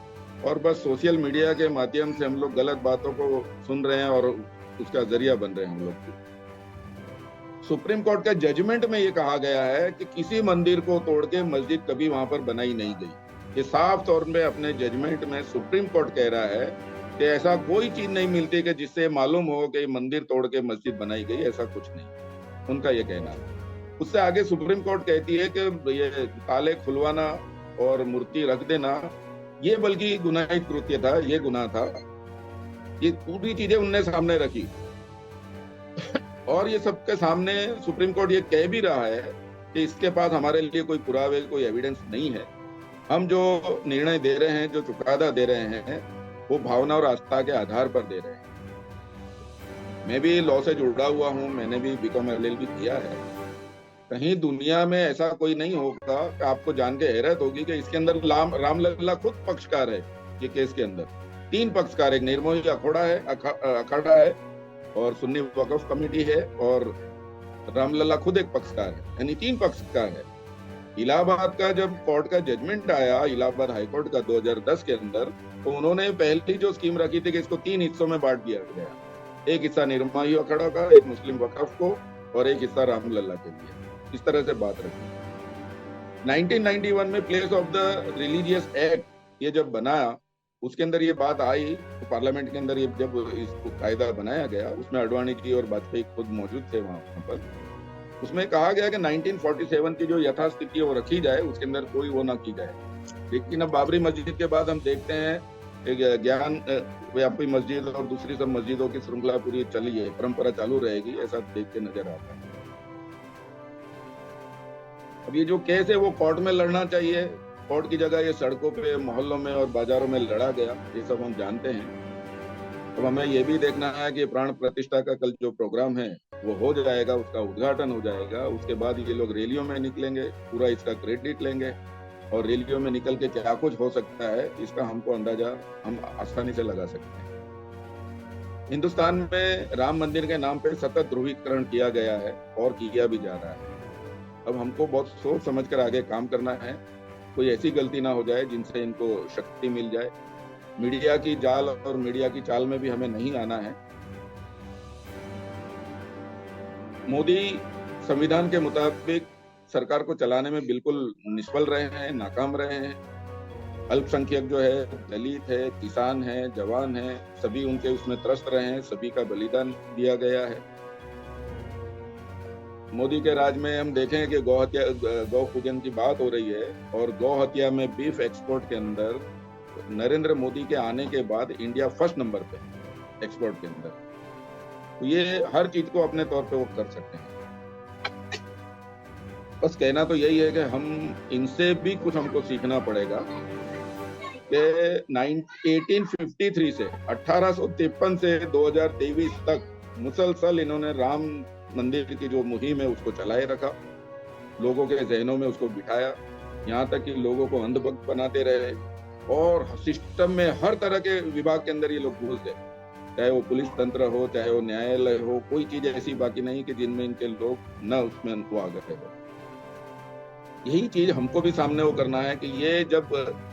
और बस सोशल मीडिया के माध्यम से हम लोग गलत बातों को सुन रहे हैं और उसका जरिया बन रहे हैं हम लोग। सुप्रीम कोर्ट का जजमेंट में ये कहा गया है कि किसी मंदिर को तोड़ के मस्जिद कभी वहां पर बनाई नहीं गई। ये साफ तौर पे अपने जजमेंट में सुप्रीम कोर्ट कह रहा है कि ऐसा कोई चीज नहीं मिलती कि जिससे मालूम हो कि मंदिर तोड़ के मस्जिद बनाई गई, ऐसा कुछ नहीं, उनका ये कहना है। उससे आगे सुप्रीम कोर्ट कहती है कि ये ताले खुलवाना और मूर्ति रख देना ये बल्कि गुनाहित कृत्य था, ये गुनाह था। ये पूरी चीजें उनने सामने रखी और ये सबके सामने सुप्रीम कोर्ट ये कह भी रहा है कि इसके पास हमारे लिए कोई पुरावे, कोई एविडेंस नहीं है। हम जो निर्णय दे रहे हैं, जो चुकादा दे रहे हैं, वो भावना और आस्था के आधार पर दे रहे हैं। मैं भी लॉ से जुड़ा हुआ हूँ, मैंने भी बीकॉम LLB किया है। कहीं दुनिया में ऐसा कोई नहीं होगा कि आपको जान के हैरत होगी कि इसके अंदर रामलला खुद पक्षकार है। ये केस के अंदर 3 पक्षकार, एक निर्मोही अखाड़ा है और सुन्नी वक्फ कमेटी है और रामलला खुद एक पक्षकार है, यानी 3 पक्षकार है। इलाहाबाद का जब कोर्ट का जजमेंट आया, इलाहाबाद हाईकोर्ट का 2010 के अंदर, तो उन्होंने पहली जो स्कीम रखी थी कि इसको 3 हिस्सों में बांट दिया गया। एक हिस्सा निर्मोही अखाड़ा का, एक मुस्लिम वक्फ को और एक हिस्सा रामलला के लिए। इस तरह से बात रखी। 1991 में place of the religious act ये जब बनाया, उसके अंदर ये बात आई, तो पार्लियामेंट के अंदर ये जब इसको कायदा बनाया गया, उसमें अडवाणी जी और वाजपेयी खुद मौजूद थे वहां पर। उसमें कहा गया कि 1947 की जो यथास्थिति है वो रखी जाए, उसके अंदर कोई वो ना की जाए। लेकिन अब बाबरी मस्जिद के बाद हम देखते हैं एक ज्ञान व्यापी मस्जिद और दूसरी सब मस्जिदों की श्रृंखला पूरी चली है, परंपरा चालू रहेगी, ऐसा देख के नजर आता है। अब ये जो केस है वो कोर्ट में लड़ना चाहिए, स्पोर्ट की जगह ये सड़कों पे, मोहल्लों में और बाजारों में लड़ा गया, ये सब हम जानते हैं। अब हमें ये भी देखना है कि प्राण प्रतिष्ठा का कल जो प्रोग्राम है वो हो जाएगा, उसका उद्घाटन हो जाएगा। उसके बाद ये लोग रैलियों में निकलेंगे, पूरा इसका क्रेडिट लेंगे और रैलियों में निकल के क्या कुछ हो सकता है इसका हमको अंदाजा हम आसानी से लगा सकते हैं। हिंदुस्तान में राम मंदिर के नाम पे सतत ध्रुवीकरण किया गया है और किया भी जा रहा है। अब हमको बहुत सोच समझ कर आगे काम करना है, कोई ऐसी गलती ना हो जाए जिनसे इनको शक्ति मिल जाए। मीडिया की जाल और मीडिया की चाल में भी हमें नहीं आना है। मोदी संविधान के मुताबिक सरकार को चलाने में बिल्कुल निष्फल रहे हैं, नाकाम रहे हैं। अल्पसंख्यक जो है, दलित है, किसान है, जवान है, सभी उनके उसमें त्रस्त रहे हैं, सभी का बलिदान दिया गया है। मोदी के राज में हम देखें कि गौ पूजन की बात हो रही है और गौ हत्या में बीफ एक्सपोर्ट के अंदर नरेंद्र मोदी के आने के बाद इंडिया फर्स्ट नंबर पे एक्सपोर्ट के अंदर। तो ये हर चीज को अपने तौर पे वो कर सकते हैं। बस कहना तो यही है कि हम इनसे भी कुछ हमको सीखना पड़ेगा कि 1853 से 1853 से 2023 तक मुसलसल इन्होंने राम मंदिर की जो मुहिम है उसको चलाए रखा, लोगों के जहनों में उसको बिठाया, यहाँ तक कि लोगों को अंधभक्त बनाते रहे और सिस्टम में हर तरह के विभाग के अंदर ये लोग घुस गए, चाहे वो पुलिस तंत्र हो, चाहे वो न्यायालय हो, कोई चीज ऐसी बाकी नहीं कि जिनमें इनके लोग न उसमें वो आ गए हो। यही चीज हमको भी सामने वो करना है कि ये जब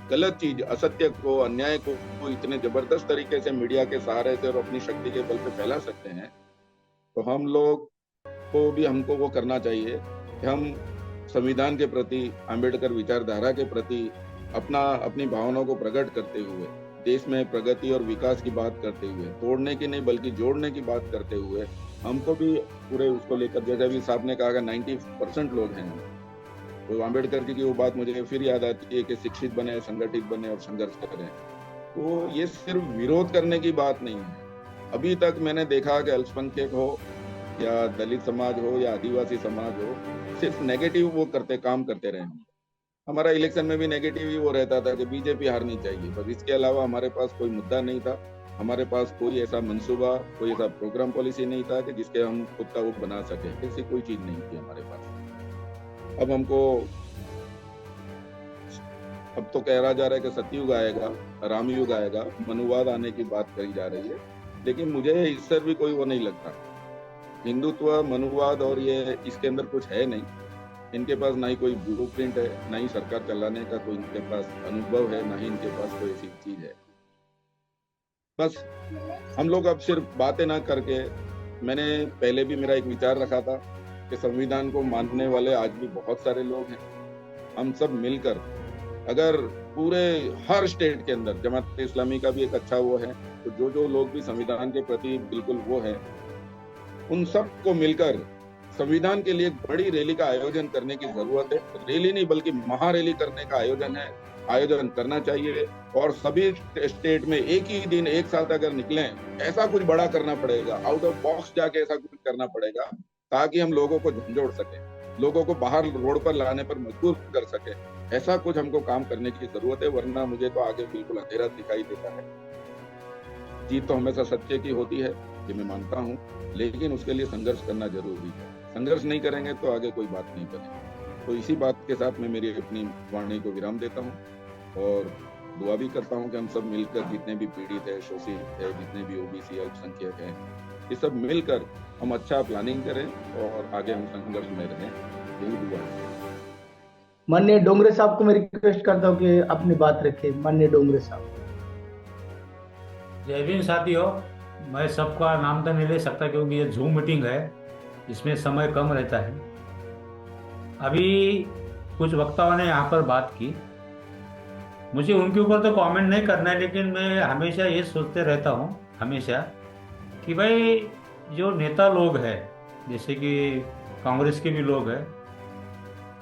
गलत चीज, असत्य को, अन्याय को इतने जबरदस्त तरीके से मीडिया के सहारे से और अपनी शक्ति के बल पे फैला सकते हैं, तो हम लोग को भी हमको वो करना चाहिए कि हम संविधान के प्रति, अंबेडकर विचारधारा के प्रति अपनी भावनाओं को प्रकट करते हुए, देश में प्रगति और विकास की बात करते हुए, तोड़ने की नहीं बल्कि जोड़ने की बात करते हुए हमको भी पूरे उसको लेकर, जैसे अभी साहब ने कहा 90% लोग हैं, तो अंबेडकर जी की वो बात मुझे फिर याद आती है कि शिक्षित बने, संगठित बने और संघर्ष करें। तो ये सिर्फ विरोध करने की बात नहीं है। अभी तक मैंने देखा कि अल्पसंख्यक हो या दलित समाज हो या आदिवासी समाज हो, सिर्फ नेगेटिव वो काम करते रहे। हमारा इलेक्शन में भी नेगेटिव ही वो रहता था कि बीजेपी हारनी चाहिए, बस इसके अलावा हमारे पास कोई मुद्दा नहीं था, हमारे पास कोई ऐसा मंसूबा, कोई ऐसा प्रोग्राम पॉलिसी नहीं था कि जिसके हम खुद का वो बना सके। ऐसी कोई चीज नहीं थी हमारे पास। अब हमको अब तो कह रहा जा रहा है कि सतयुग आएगा, राम युग आएगा, मनुवाद आने की बात कही जा रही है, लेकिन मुझे इससे भी कोई वो नहीं लगता। हिंदुत्व, मनुवाद और ये इसके अंदर कुछ है नहीं। इनके पास ना ही कोई ब्लूप्रिंट है, ना ही सरकार चलाने का कोई इनके पास अनुभव है, ना ही इनके पास कोई ऐसी चीज है। बस हम लोग अब सिर्फ बातें ना करके, मैंने पहले भी मेरा एक विचार रखा था कि संविधान को मानने वाले आज भी बहुत सारे लोग हैं। हम सब मिलकर अगर पूरे हर स्टेट के अंदर, जमात इस्लामी का भी एक अच्छा वो है, तो जो लोग भी संविधान के प्रति बिल्कुल वो है, उन सब को मिलकर संविधान के लिए एक बड़ी रैली का आयोजन करने की जरूरत है। रैली नहीं बल्कि महारैली करने का आयोजन करना चाहिए और सभी स्टेट में एक ही दिन, एक साथ अगर निकलें, ऐसा कुछ बड़ा करना पड़ेगा, आउट ऑफ बॉक्स जाके ऐसा कुछ करना पड़ेगा ताकि हम लोगों को झंझोड़ सके, लोगों को बाहर रोड पर लाने पर मजबूर कर सके। ऐसा कुछ हमको काम करने की जरूरत है, वरना मुझे तो आगे बिल्कुल अंधेरा दिखाई देता है। जीत तो हमेशा सच्चे की होती है, ये मैं मानता हूँ, लेकिन उसके लिए संघर्ष करना जरूरी है। संघर्ष नहीं करेंगे तो आगे कोई बात नहीं बनेगी। तो इसी बात के साथ मैं मेरी अपनी वाणी को विराम देता हूँ और दुआ भी करता हूँ कि हम सब मिलकर, जितने भी पीड़ित है, शोषित है, जितने भी ओबीसी अल्पसंख्यक हैं, ये सब मिलकर हम अच्छा प्लानिंग करें और आगे हम संघर्ष में रहें, यही दुआ है। माननीय डोंगरे साहब को मैं रिक्वेस्ट करता हूँ कि अपनी बात रखें। माननीय डोंगरे साहब। जय भीम साथियों, मैं सबका नाम तो नहीं ले सकता क्योंकि ये जूम मीटिंग है, इसमें समय कम रहता है। अभी कुछ वक्ताओं ने यहाँ पर बात की, मुझे उनके ऊपर तो कमेंट नहीं करना है, लेकिन मैं हमेशा ये सोचते रहता हूँ हमेशा कि भाई जो नेता लोग हैं, जैसे कि कांग्रेस के भी लोग हैं,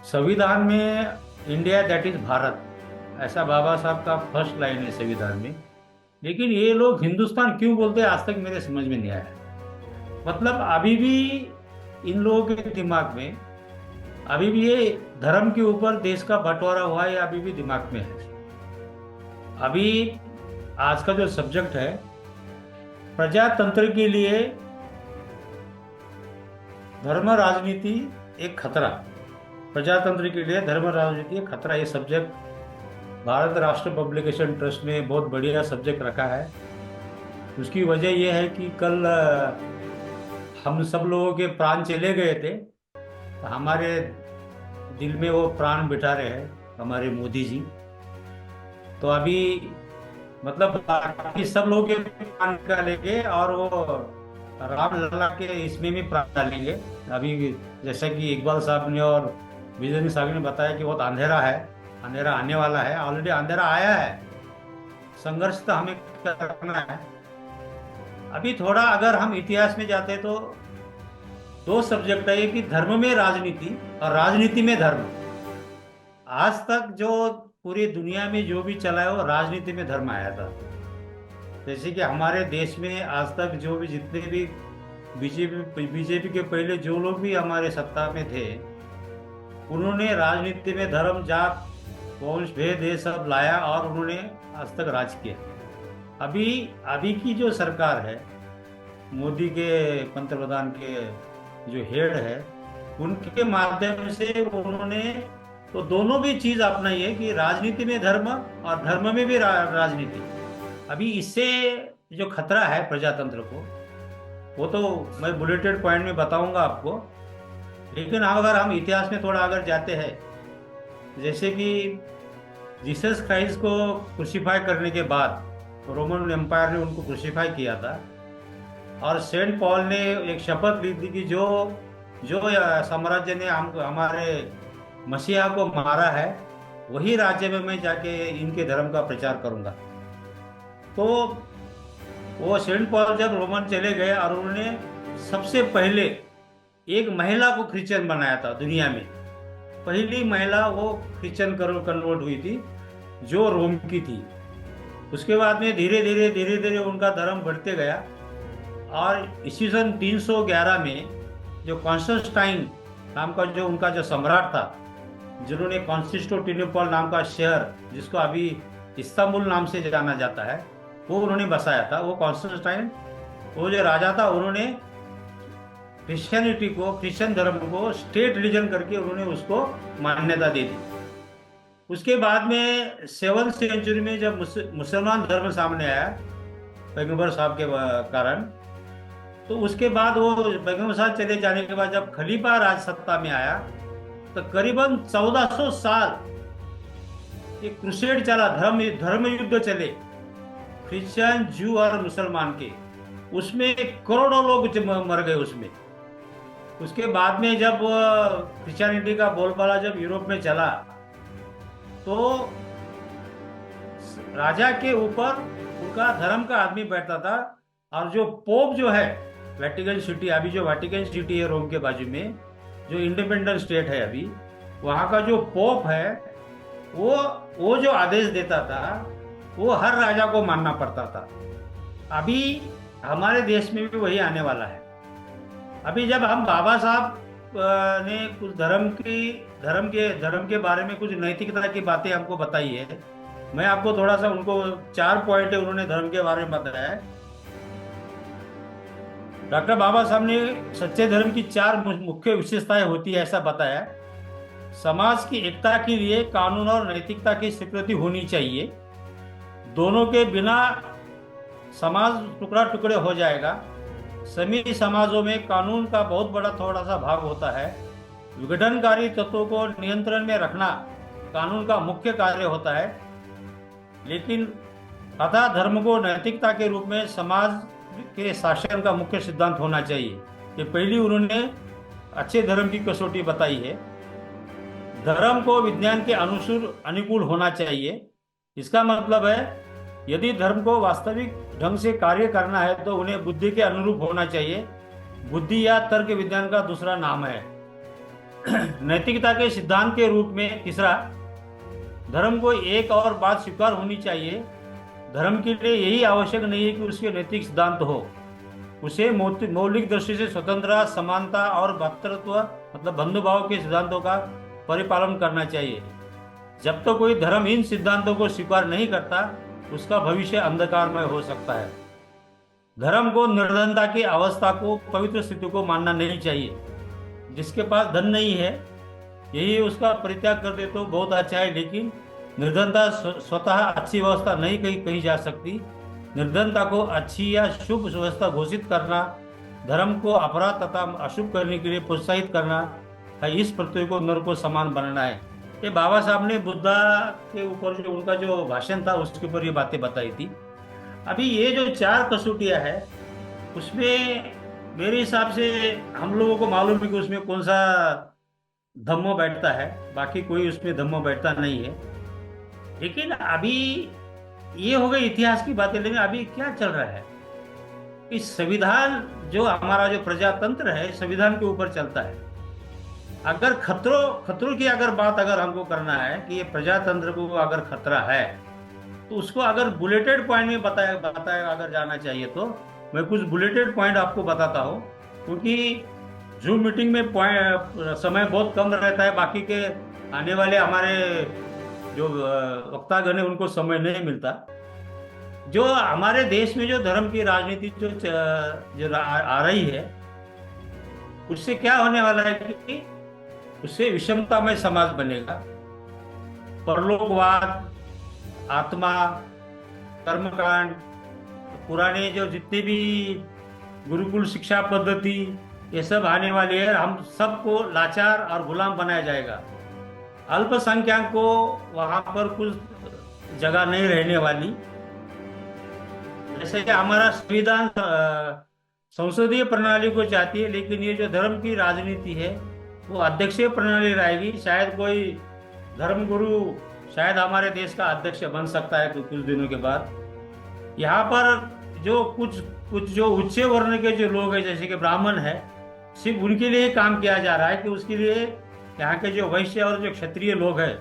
संविधान में इंडिया दैट इज भारत, ऐसा बाबा साहब का फर्स्ट लाइन है संविधान में, लेकिन ये लोग हिंदुस्तान क्यों बोलते हैं आज तक मेरे समझ में नहीं आया। मतलब अभी भी इन लोगों के दिमाग में अभी भी ये धर्म के ऊपर देश का बंटवारा हुआ है, अभी भी दिमाग में है। अभी आज का जो सब्जेक्ट है, प्रजातंत्र के लिए धर्म राजनीति एक खतरा, प्रजातंत्र के लिए धर्म राजनीति एक खतरा, ये सब्जेक्ट भारत राष्ट्र पब्लिकेशन ट्रस्ट ने बहुत बढ़िया सब्जेक्ट रखा है। उसकी वजह यह है कि कल हम सब लोगों के प्राण चले गए थे, तो हमारे दिल में वो प्राण बिठा रहे हैं हमारे मोदी जी। तो अभी मतलब बाकी सब लोगों के प्राण निकालेंगे और वो राम लला के इसमें भी प्राण डालेंगे। अभी जैसा कि इकबाल साहब ने और विजय साहब ने बताया कि बहुत अंधेरा है, अंधेरा आने वाला है, ऑलरेडी अंधेरा आया है, संघर्ष तो हमें करना है। अभी थोड़ा अगर हम इतिहास में जाते तो दो सब्जेक्ट है, कि धर्म में राजनीति और राजनीति में धर्म। आज तक जो पूरी दुनिया में जो भी चला है वो राजनीति में धर्म आया था। जैसे कि हमारे देश में आज तक जो भी जितने भी बीजेपी के पहले जो लोग भी हमारे सत्ता में थे, उन्होंने राजनीति में धर्म, जात, वंश भेद ये सब लाया और उन्होंने आज तक राज किया। अभी की जो सरकार है, मोदी के पंतप्रधान के जो हेड है, उनके माध्यम से उन्होंने तो दोनों भी चीज अपनाई है कि राजनीति में धर्म और धर्म में भी राजनीति। अभी इससे जो खतरा है प्रजातंत्र को, वो तो मैं बुलेटेड पॉइंट में बताऊंगा आपको। लेकिन अगर हम इतिहास में थोड़ा अगर जाते हैं, जैसे कि जीसस क्राइस्ट को क्रूसिफाई करने के बाद रोमन एम्पायर ने उनको क्रूसिफाई किया था और सेंट पॉल ने एक शपथ ली थी कि जो साम्राज्य ने हमारे मसीहा को मारा है, वही राज्य में मैं जाके इनके धर्म का प्रचार करूंगा। तो वो सेंट पॉल जब रोमन चले गए और उन्होंने सबसे पहले एक महिला को क्रिश्चियन बनाया था दुनिया में। पहली महिला वो क्रिश्चियन कन्वर्ट हुई थी जो रोम की थी। उसके बाद में धीरे धीरे उनका धर्म बढ़ते गया और ईस्वी सन 311 में जो कॉन्स्टेंटाइन नाम का जो उनका जो सम्राट था, जिन्होंने कॉन्स्टेंटिनोपल नाम का शहर, जिसको अभी इस्तांबुल नाम से जाना जाता है, वो उन्होंने बसाया था। वो कॉन्स्टेंटाइन, वो जो राजा था, उन्होंने क्रिश्चियनिटी को, क्रिश्चियन धर्म को स्टेट रिलीजन करके उन्होंने उसको मान्यता दे दी। उसके बाद में 7वीं सेंचुरी में जब मुसलमान धर्म सामने आया पैगंबर साहब के कारण, तो उसके बाद वो पैगंबर साहब चले जाने के बाद जब खलीफा राज सत्ता में आया, तो करीबन 1400 साल एक क्रूसेड चला, धर्म युद्ध चले क्रिश्चियन, जू और मुसलमान के। उसमें करोड़ों लोग मर गए उसमें। उसके बाद में जब क्रिश्चियनिटी का बोलबाला जब यूरोप में चला, तो राजा के ऊपर उनका धर्म का आदमी बैठता था और जो पोप जो है वेटिकन सिटी, अभी जो वेटिकन सिटी है रोम के बाजू में, जो इंडिपेंडेंट स्टेट है अभी, वहाँ का जो पोप है वो जो आदेश देता था वो हर राजा को मानना पड़ता था। अभी हमारे देश में भी वही आने वाला है। अभी जब हम बाबा साहब ने कुछ धर्म के बारे में कुछ नैतिकता की बातें हमको बताई है, मैं आपको थोड़ा सा उनको 4 पॉइंट उन्होंने धर्म के बारे में बताया है। डॉक्टर बाबा साहब ने सच्चे धर्म की 4 मुख्य विशेषताएं होती है ऐसा बताया। समाज की एकता के लिए कानून और नैतिकता की स्वीकृति होनी चाहिए। दोनों के बिना समाज टुकड़ा टुकड़े हो जाएगा। सभी समाजों में कानून का बहुत बड़ा थोड़ा सा भाग होता है। विघटनकारी तत्वों को नियंत्रण में रखना कानून का मुख्य कार्य होता है, लेकिन तथा धर्म को नैतिकता के रूप में समाज के शासन का मुख्य सिद्धांत होना चाहिए। ये पहली उन्होंने अच्छे धर्म की कसौटी बताई है। धर्म को विज्ञान के अनुकूल होना चाहिए। इसका मतलब है यदि धर्म को वास्तविक ढंग से कार्य करना है तो उन्हें बुद्धि के अनुरूप होना चाहिए। बुद्धि या तर्क विज्ञान का दूसरा नाम है। नैतिकता के सिद्धांत के रूप में तीसरा, धर्म को एक और बात स्वीकार होनी चाहिए, धर्म के लिए यही आवश्यक नहीं है कि उसके नैतिक सिद्धांत हो, उसे मौलिक दृष्टि से स्वतंत्रता, समानता और भ्रातृत्व मतलब बंधुभाव के सिद्धांतों का परिपालन करना चाहिए। जब तक कोई धर्म इन सिद्धांतों को स्वीकार नहीं करता, उसका भविष्य अंधकारमय हो सकता है। धर्म को निर्धनता की अवस्था को, पवित्र स्थिति को मानना नहीं चाहिए। जिसके पास धन नहीं है, यही उसका परित्याग कर दे तो बहुत अच्छा है, लेकिन निर्धनता स्वतः अच्छी व्यवस्था नहीं कही जा सकती। निर्धनता को अच्छी या शुभ व्यवस्था घोषित करना, धर्म को अपराध तथा अशुभ करने के लिए प्रोत्साहित करना है, इस पृथ्वी को नर को समान बनाना है। ये बाबा साहब ने बुद्धा के ऊपर जो उनका जो भाषण था उसके ऊपर ये बातें बताई थी। अभी ये जो 4 कसौटियां है, उसमें मेरे हिसाब से हम लोगों को मालूम है कि उसमें कौन सा धम्मो बैठता है, बाकी कोई उसमें धम्मो बैठता नहीं है। लेकिन अभी ये हो गई इतिहास की बातें, लेकिन अभी क्या चल रहा है कि संविधान जो हमारा जो प्रजातंत्र है, संविधान के ऊपर चलता है। अगर खतरों की अगर बात अगर हमको करना है कि ये प्रजातंत्र को अगर खतरा है, तो उसको अगर बुलेटेड पॉइंट में बताया अगर जाना चाहिए, तो मैं कुछ बुलेटेड पॉइंट आपको बताता हूँ, क्योंकि जूम मीटिंग में समय बहुत कम रहता है, बाकी के आने वाले हमारे जो वक्तागण है उनको समय नहीं मिलता। जो हमारे देश में जो धर्म की राजनीति जो आ रही है, उससे क्या होने वाला है कि उससे विषमतामय समाज बनेगा। परलोकवाद, आत्मा, कर्मकांड, पुराने जो जितने भी गुरुकुल शिक्षा पद्धति ये सब आने वाली है। हम सबको लाचार और गुलाम बनाया जाएगा। अल्पसंख्यक को वहां पर कुछ जगह नहीं रहने वाली। जैसे कि हमारा संविधान संसदीय प्रणाली को चाहती है, लेकिन ये जो धर्म की राजनीति है वो अध्यक्षीय प्रणाली रहेगी। शायद कोई धर्मगुरु शायद हमारे देश का अध्यक्ष बन सकता है कुछ दिनों के बाद। यहाँ पर जो कुछ जो उच्च वर्ण के जो लोग हैं, जैसे कि ब्राह्मण है, सिर्फ उनके लिए काम किया जा रहा है कि उसके लिए यहाँ के जो वैश्य और जो क्षत्रिय लोग हैं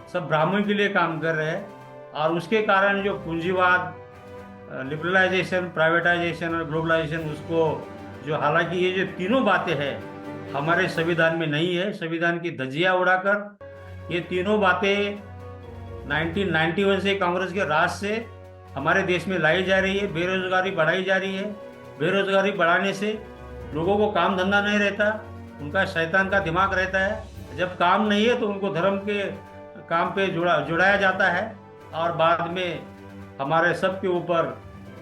सब ब्राह्मण के लिए काम कर रहे हैं। और उसके कारण जो पूंजीवाद, लिबरलाइजेशन, प्राइवेटाइजेशन और ग्लोबलाइजेशन, उसको जो हालांकि ये जो तीनों बातें हैं हमारे संविधान में नहीं है। संविधान की धज्जियां उड़ाकर ये तीनों बातें 1991 से कांग्रेस के राज से हमारे देश में लाई जा रही है। बेरोजगारी बढ़ाई जा रही है। बेरोजगारी बढ़ाने से लोगों को काम धंधा नहीं रहता, उनका शैतान का दिमाग रहता है। जब काम नहीं है तो उनको धर्म के काम पे जुड़ाया जाता है और बाद में हमारे सब के ऊपर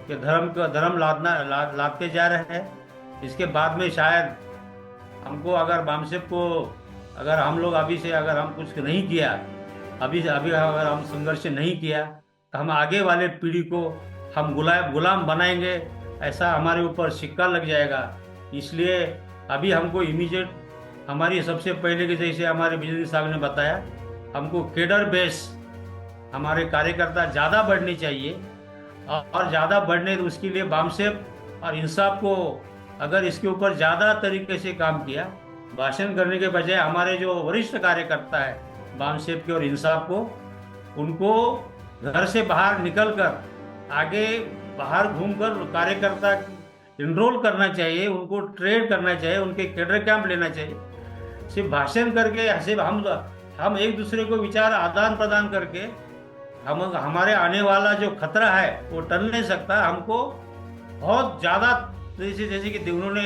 के धर्म लादते जा रहे हैं। इसके बाद में शायद हमको अगर बामसेप को अगर हम लोग अभी से अगर हम कुछ नहीं किया, अभी अगर हम संघर्ष नहीं किया, तो हम आगे वाले पीढ़ी को हम गुलाम बनाएंगे, ऐसा हमारे ऊपर सिक्का लग जाएगा। इसलिए अभी हमको इमीडिएट हमारी सबसे पहले के जैसे हमारे बिजली साहब ने बताया, हमको केडर बेस हमारे कार्यकर्ता ज़्यादा बढ़ने चाहिए और ज़्यादा बढ़ने उसके लिए बामसेप और इंसाफ को अगर इसके ऊपर ज़्यादा तरीके से काम किया, भाषण करने के बजाय हमारे जो वरिष्ठ कार्यकर्ता है बामसेप के और इंसाफ को, उनको घर से बाहर निकलकर आगे बाहर घूमकर कार्यकर्ता इनरोल करना चाहिए, उनको ट्रेन करना चाहिए, उनके कैडर कैंप लेना चाहिए। सिर्फ भाषण करके सिर्फ हम एक दूसरे को विचार आदान प्रदान करके हमारे आने वाला जो खतरा है वो टल नहीं सकता। हमको बहुत ज़्यादा जैसे कि उन्होंने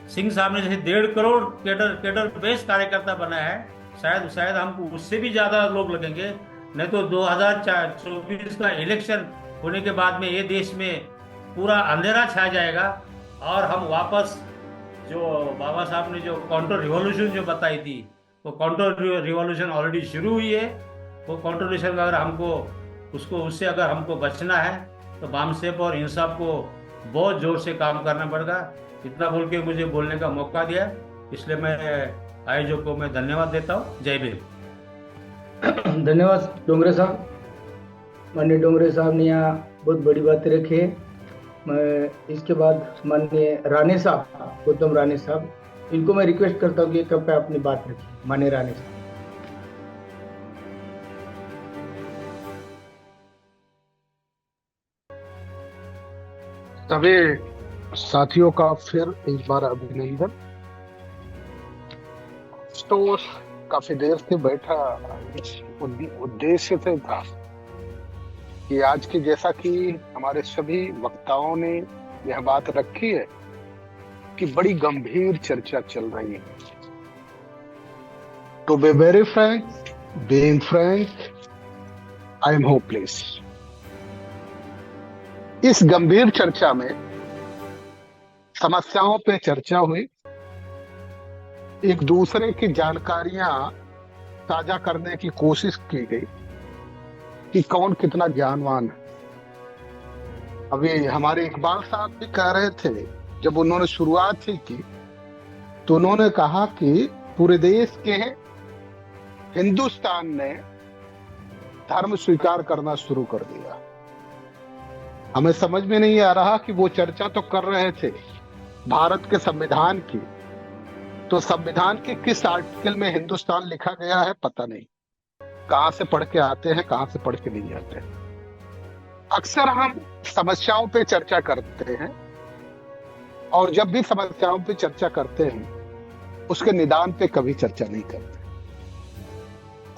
सिंह साहब ने जैसे 1.5 करोड़ कैडर बेस कार्यकर्ता बनाया है, शायद हमको उससे भी ज़्यादा लोग लगेंगे। नहीं तो 2024 का इलेक्शन होने के बाद में ये देश में पूरा अंधेरा छा जाएगा और हम वापस जो बाबा साहब ने जो काउंटर रिवॉल्यूशन जो बताई थी, वो काउंटर रिवॉल्यूशन ऑलरेडी शुरू हुई है। वो काउंटर रिवॉल्यूशन अगर हमको उससे अगर हमको बचना है तो बामसेप और इंसाफ को बहुत जोर से काम करना पड़ेगा। इतना बोल के मुझे बोलने का मौका दिया, इसलिए मैं आयोजक को मैं धन्यवाद देता हूँ। जय भीम। धन्यवाद डोंगरे साहब। माननीय डोंगरे साहब ने यहाँ बहुत बड़ी बातें रखी है। मैं इसके बाद माननीय राणे साहब, गौतम राणे साहब, इनको मैं रिक्वेस्ट करता हूँ कि कृपया अपनी बात रखिए। माननीय राणे साहब। सभी साथियों का फिर एक बार अभिनंदन। तो काफी देर से बैठा इस उद्देश्य से था कि आज की, जैसा कि हमारे सभी वक्ताओं ने यह बात रखी है कि बड़ी गंभीर चर्चा चल रही है। To be very frank, being frank, I am hopeless. इस गंभीर चर्चा में समस्याओं पे चर्चा हुई, एक दूसरे की जानकारियां साझा करने की कोशिश की गई कि कौन कितना ज्ञानवान है। अभी हमारे इकबाल साहब भी कह रहे थे, जब उन्होंने शुरुआत ही की तो उन्होंने कहा कि पूरे देश के हिंदुस्तान ने धर्म स्वीकार करना शुरू कर दिया। हमें समझ में नहीं आ रहा कि वो चर्चा तो कर रहे थे भारत के संविधान की, तो संविधान के किस आर्टिकल में हिंदुस्तान लिखा गया है पता नहीं, कहां से पढ़ के आते हैं, कहां से पढ़ के नहीं आते हैं। अक्सर हम समस्याओं पे चर्चा करते हैं और जब भी समस्याओं पे चर्चा करते हैं उसके निदान पे कभी चर्चा नहीं करते,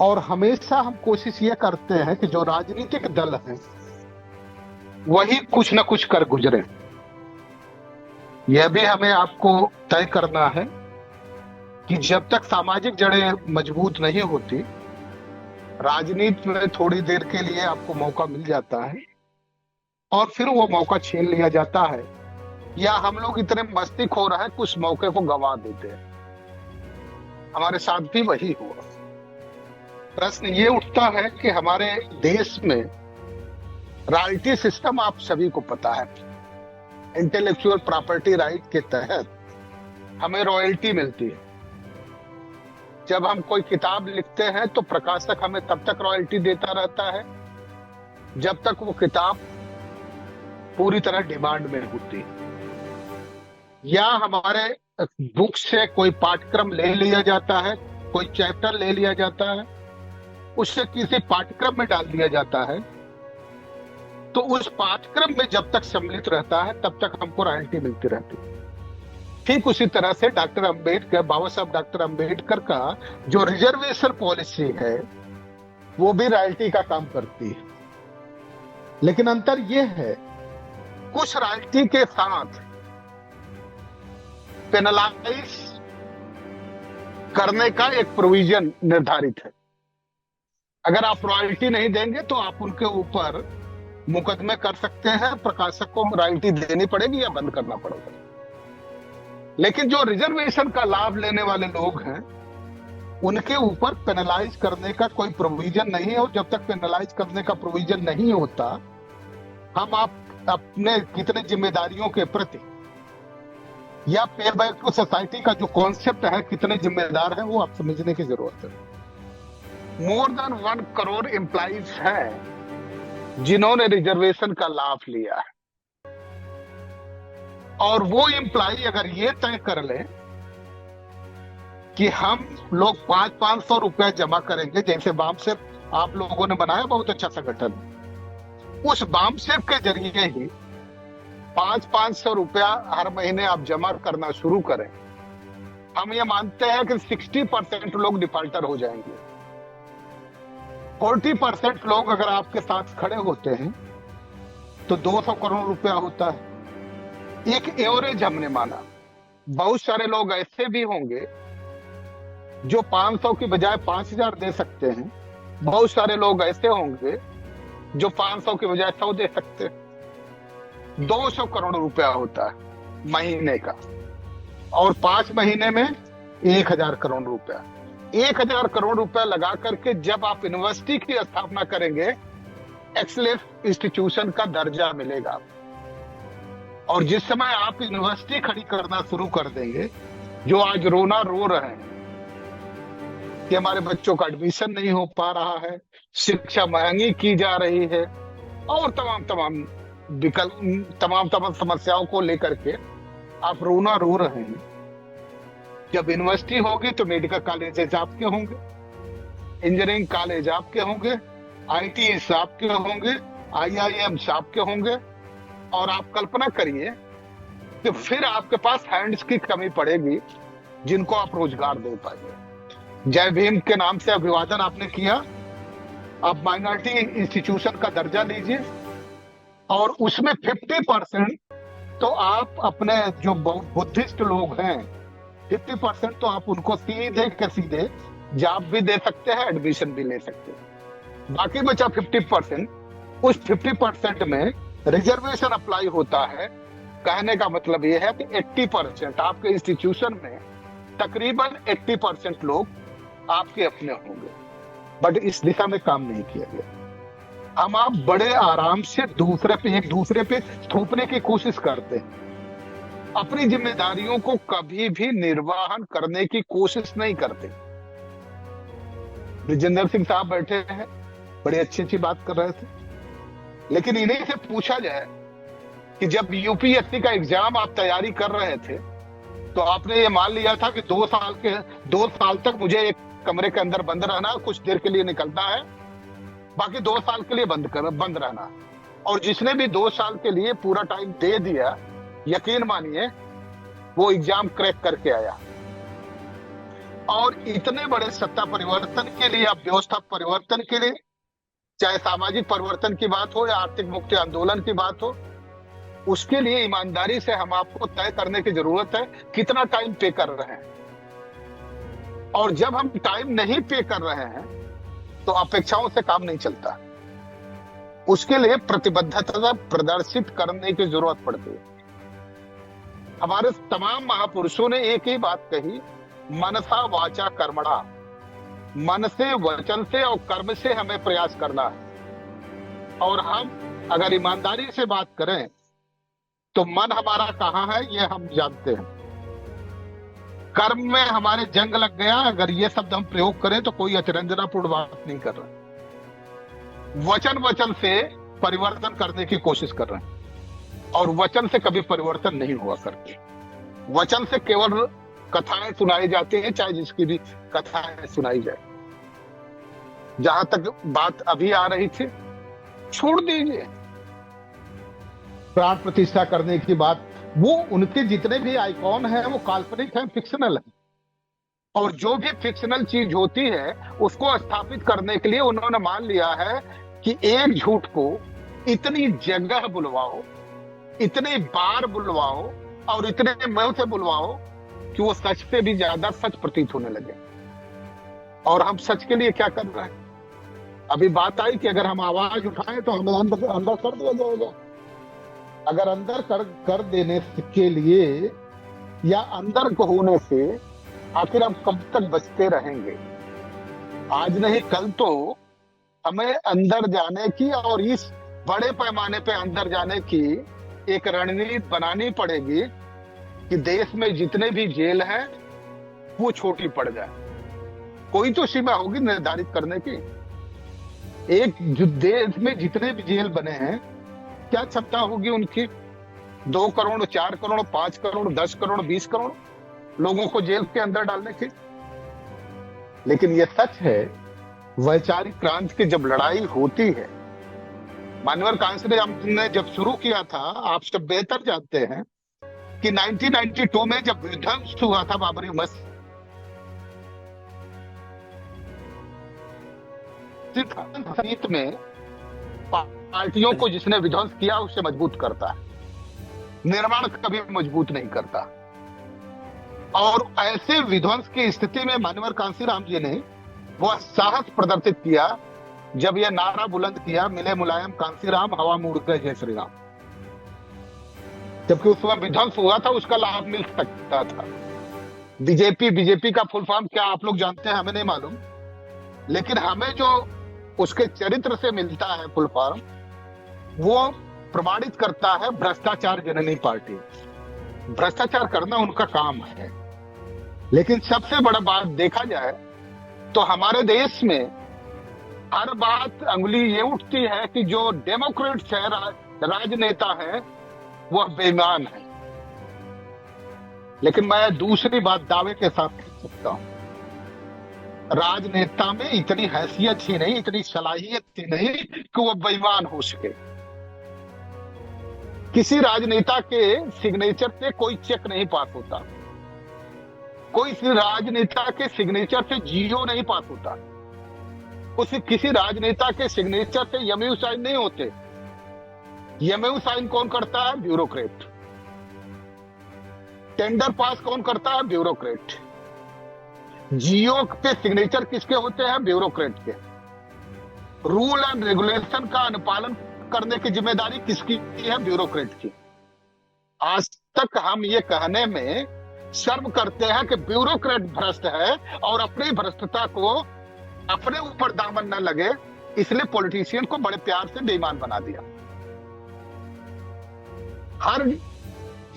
और हमेशा हम कोशिश ये करते हैं कि जो राजनीतिक दल हैं वही कुछ ना कुछ कर गुजरे। यह भी हमें आपको तय करना है कि जब तक सामाजिक जड़ें मजबूत नहीं होती, राजनीति में थोड़ी देर के लिए आपको मौका मिल जाता है और फिर वो मौका छीन लिया जाता है, या हम लोग इतने मस्तीखोर हैं कि उस मौके को गंवा देते हैं। हमारे साथ भी वही हुआ। प्रश्न ये उठता है कि हमारे देश में रॉयल्टी सिस्टम आप सभी को पता है, इंटेलेक्चुअल प्रॉपर्टी राइट के तहत हमें रॉयल्टी मिलती है। जब हम कोई किताब लिखते हैं तो प्रकाशक हमें तब तक रॉयल्टी देता रहता है जब तक वो किताब पूरी तरह डिमांड में होती है, या हमारे बुक से कोई पाठ्यक्रम ले लिया जाता है, कोई चैप्टर ले लिया जाता है, उससे किसी पाठ्यक्रम में डाल दिया जाता है, तो उस पाठ्यक्रम में जब तक सम्मिलित रहता है तब तक हमको रॉयल्टी मिलती रहती है। ठीक उसी तरह से डॉक्टर अंबेडकर, बाबा साहब डॉक्टर अंबेडकर का जो रिजर्वेशन पॉलिसी है वो भी रॉयल्टी का काम करती है। लेकिन अंतर यह है, कुछ रॉयल्टी के साथ पेनलाइज करने का एक प्रोविजन निर्धारित है। अगर आप रॉयल्टी नहीं देंगे तो आप उनके ऊपर मुकदमे कर सकते हैं, प्रकाशक को रॉयल्टी देनी पड़ेगी या बंद करना पड़ेगा। लेकिन जो रिजर्वेशन का लाभ लेने वाले लोग हैं उनके ऊपर पेनलाइज करने का कोई प्रोविजन नहीं है, और जब तक पेनलाइज करने का प्रोविजन नहीं होता, हम आप अपने कितने जिम्मेदारियों के प्रति या पे बैक टू सोसाइटी का जो कॉन्सेप्ट है कितने जिम्मेदार हैं वो आप समझने की जरूरत है। मोर देन 1 करोड़ एम्प्लॉइज हैं जिन्होंने रिजर्वेशन का लाभ लिया है, और वो एम्प्लॉय अगर ये तय कर ले कि हम लोग 500-500 रुपया जमा करेंगे, जैसे बामसेफ आप लोगों ने बनाया बहुत अच्छा संगठन, उस बामसेफ के जरिए ही 500-500 रुपया हर महीने आप जमा करना शुरू करें, हम ये मानते हैं कि 60% लोग डिफॉल्टर हो जाएंगे। 40% लोग अगर आपके साथ खड़े होते हैं तो 200 करोड़ रुपया होता है। एक एवरेज हमने माना। बहुत सारे लोग ऐसे भी होंगे जो 500 की बजाय 5000 दे सकते हैं, बहुत सारे लोग ऐसे होंगे जो 500 की बजाय 100 दे सकते हैं। 200 करोड़ रुपया होता है महीने का, और 5 महीने में 1000 करोड़ रुपया। 1000 करोड़ रुपया लगा करके जब आप यूनिवर्सिटी की स्थापना करेंगे, एक्सीलेंस इंस्टीट्यूशन का दर्जा मिलेगा, और जिस समय आप यूनिवर्सिटी खड़ी करना शुरू कर देंगे, जो आज रोना रो रहे हैं कि हमारे बच्चों का एडमिशन नहीं हो पा रहा है, शिक्षा महंगी की जा रही है, और तमाम समस्याओं को लेकर के आप रोना रो रहे हैं। जब यूनिवर्सिटी होगी तो मेडिकल कॉलेजेस आपके होंगे, इंजीनियरिंग कॉलेज आपके होंगे, IITs आपके होंगे, IIMs आपके होंगे, और आप कल्पना करिए तो फिर आपके पास हैंड्स की कमी पड़ेगी जिनको आप रोजगार दे पाएंगे। जय भीम के नाम से अभिवादन आपने किया, आप माइनॉरिटी इंस्टीट्यूशन का दर्जा लीजिए और उसमें 50% तो आप अपने जो बुद्धिस्ट लोग हैं 50% तो आप उनको सीधे के सीधे जॉब भी दे सकते हैं, एडमिशन भी ले सकते हैं। बाकी बचा 50%, उस 50% में रिजर्वेशन अप्लाई होता है। कहने का मतलब यह है कि 80% आपके इंस्टीट्यूशन में तकरीबन 80% लोग आपके अपने होंगे, बट इस दिशा में काम नहीं किया गया। हम आप बड़े आराम से एक दूसरे पे थोपने की कोशिश करते हैं, अपनी जिम्मेदारियों को कभी भी निर्वहन करने की कोशिश नहीं करते। ब्रिजेंद्र सिंह साहब बैठे हैं, बड़ी अच्छी बात कर रहे थे, लेकिन इन्हीं से पूछा जाए कि जब यूपीएससी का एग्जाम आप तैयारी कर रहे थे तो आपने ये मान लिया था कि 2 साल तक मुझे एक कमरे के अंदर बंद रहना, कुछ देर के लिए निकलना है, बाकी 2 साल के लिए बंद रहना। और जिसने भी 2 साल के लिए पूरा टाइम दे दिया, यकीन मानिए वो एग्जाम क्रैक करके आया। और इतने बड़े सत्ता परिवर्तन के लिए, अब व्यवस्था परिवर्तन के लिए, चाहे सामाजिक परिवर्तन की बात हो या आर्थिक मुक्ति आंदोलन की बात हो, उसके लिए ईमानदारी से हम आपको तय करने की जरूरत है कितना टाइम पे कर रहे हैं। और जब हम टाइम नहीं पे कर रहे हैं तो अपेक्षाओं से काम नहीं चलता, उसके लिए प्रतिबद्धता प्रदर्शित करने की जरूरत पड़ती है। हमारे तमाम महापुरुषों ने एक ही बात कही, मनसा वाचा कर्मणा, मन से, वचन से और कर्म से हमें प्रयास करना है। और हम अगर ईमानदारी से बात करें तो मन हमारा कहाँ है ये हम जानते हैं। कर्म में हमारे जंग लग गया, अगर ये शब्द हम प्रयोग करें तो कोई अतिरंजनापूर्ण बात नहीं कर रहा। वचन से परिवर्तन करने की कोशिश कर रहे हैं और वचन से कभी परिवर्तन नहीं हुआ करते। वचन से केवल कथाएं सुनाई जाती हैं, चाहे जिसकी भी कथाएं सुनाई जाए। जहां तक बात अभी आ रही थी, छोड़ दीजिए प्राण प्रतिष्ठा करने की बात। वो उनके जितने भी आइकॉन हैं वो काल्पनिक हैं, फिक्शनल है। और जो भी फिक्शनल चीज होती है उसको स्थापित करने के लिए उन्होंने मान लिया है कि एक झूठ को इतनी जगह बुलवाओ, इतनी बार बुलवाओ और इतने मुंह से बुलवाओ कि वो सच से भी ज्यादा सच प्रतीत होने लगे। और हम सच के लिए क्या कर रहे हैं? अभी बात आई कि अगर हम आवाज उठाएं तो हमें अंदर कर दिया जाएगा। अगर अंदर कर देने के लिए या अंदर को होने से आखिर हम कब तक बचते रहेंगे? आज नहीं कल तो हमें अंदर जाने की और इस बड़े पैमाने पे अंदर जाने की एक रणनीति बनानी पड़ेगी कि देश में जितने भी जेल हैं वो छोटी पड़ जाए। कोई तो सीमा होगी निर्धारित करने की। एक जो देश में जितने भी जेल बने हैं, क्या क्षमता होगी उनकी? 2 करोड़, 4 करोड़, 5 करोड़, 10 करोड़, 20 करोड़ लोगों को जेल के अंदर डालने की। लेकिन यह सच है, वैचारिक क्रांति की जब लड़ाई होती है, मानवर कांसरे ने जब शुरू किया था, आप सब बेहतर जानते हैं कि 1992 में जब विध्वंस हुआ था बाबरी मस्जिद में, पार्टियों को जिसने विध्वंस किया उसे मजबूत करता है, निर्माण कभी मजबूत नहीं करता। और ऐसे विध्वंस की स्थिति में मानवर कांसीराम जी ने वह साहस प्रदर्शित किया जब यह नारा बुलंद किया, मिले मुलायम कांसीराम, हवा मुड़ गए जय श्री राम। जबकि उस समय विध्वंस हुआ था, उसका लाभ मिल सकता था। बीजेपी का फुल फॉर्म क्या आप लोग जानते हैं? हमें नहीं मालूम, लेकिन हमें जो उसके चरित्र से मिलता है फुल फॉर्म, वो प्रमाणित करता है भ्रष्टाचार जननी पार्टी। भ्रष्टाचार करना उनका काम है। लेकिन सबसे बड़ा बात देखा जाए तो हमारे देश में हर बात अंगुली ये उठती है कि जो डेमोक्रेट्स है, राजनेता है, वह बेईमान है। लेकिन मैं दूसरी बात दावे के साथ कह सकता हूं, राजनेता में इतनी हैसियत ही नहीं, इतनी सलाहियत ही नहीं कि वह बेईमान हो सके। किसी राजनेता के सिग्नेचर से कोई चेक नहीं पास होता, कोई राजनेता के सिग्नेचर से जीओ नहीं पास होता, किसी राजनेता के सिग्नेचर से एमयू साइन नहीं होते। एमयू साइन कौन करता है? ब्यूरोक्रेट। टेंडर पास कौन करता है? ब्यूरोक्रेट। जीओ पे सिग्नेचर किसके होते हैं? ब्यूरोक्रेट के। रूल एंड रेगुलेशन का अनुपालन करने की जिम्मेदारी किसकी है? ब्यूरोक्रेट की। आज तक हम ये कहने में शर्म करते हैं कि ब्यूरोक्रेट भ्रष्ट है और अपनी भ्रष्टता को अपने ऊपर दामन न लगे, इसलिए पॉलिटिशियन को बड़े प्यार से बेईमान बना दिया। हर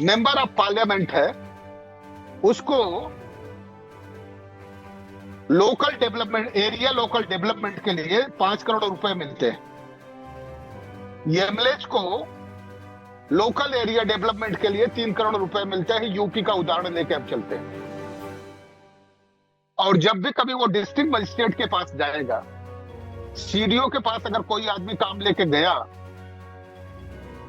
मेंबर ऑफ पार्लियामेंट है, उसको local development area local development के लिए 5 करोड़ रुपए मिलते हैं। एमएलए को लोकल एरिया डेवलपमेंट के लिए 3 करोड़ रुपए मिलते हैं। यूपी का उदाहरण लेके अब चलते हैं। और जब भी कभी वो डिस्ट्रिक्ट मजिस्ट्रेट के पास जाएगा, सीडीओ के पास अगर कोई आदमी काम लेके गया,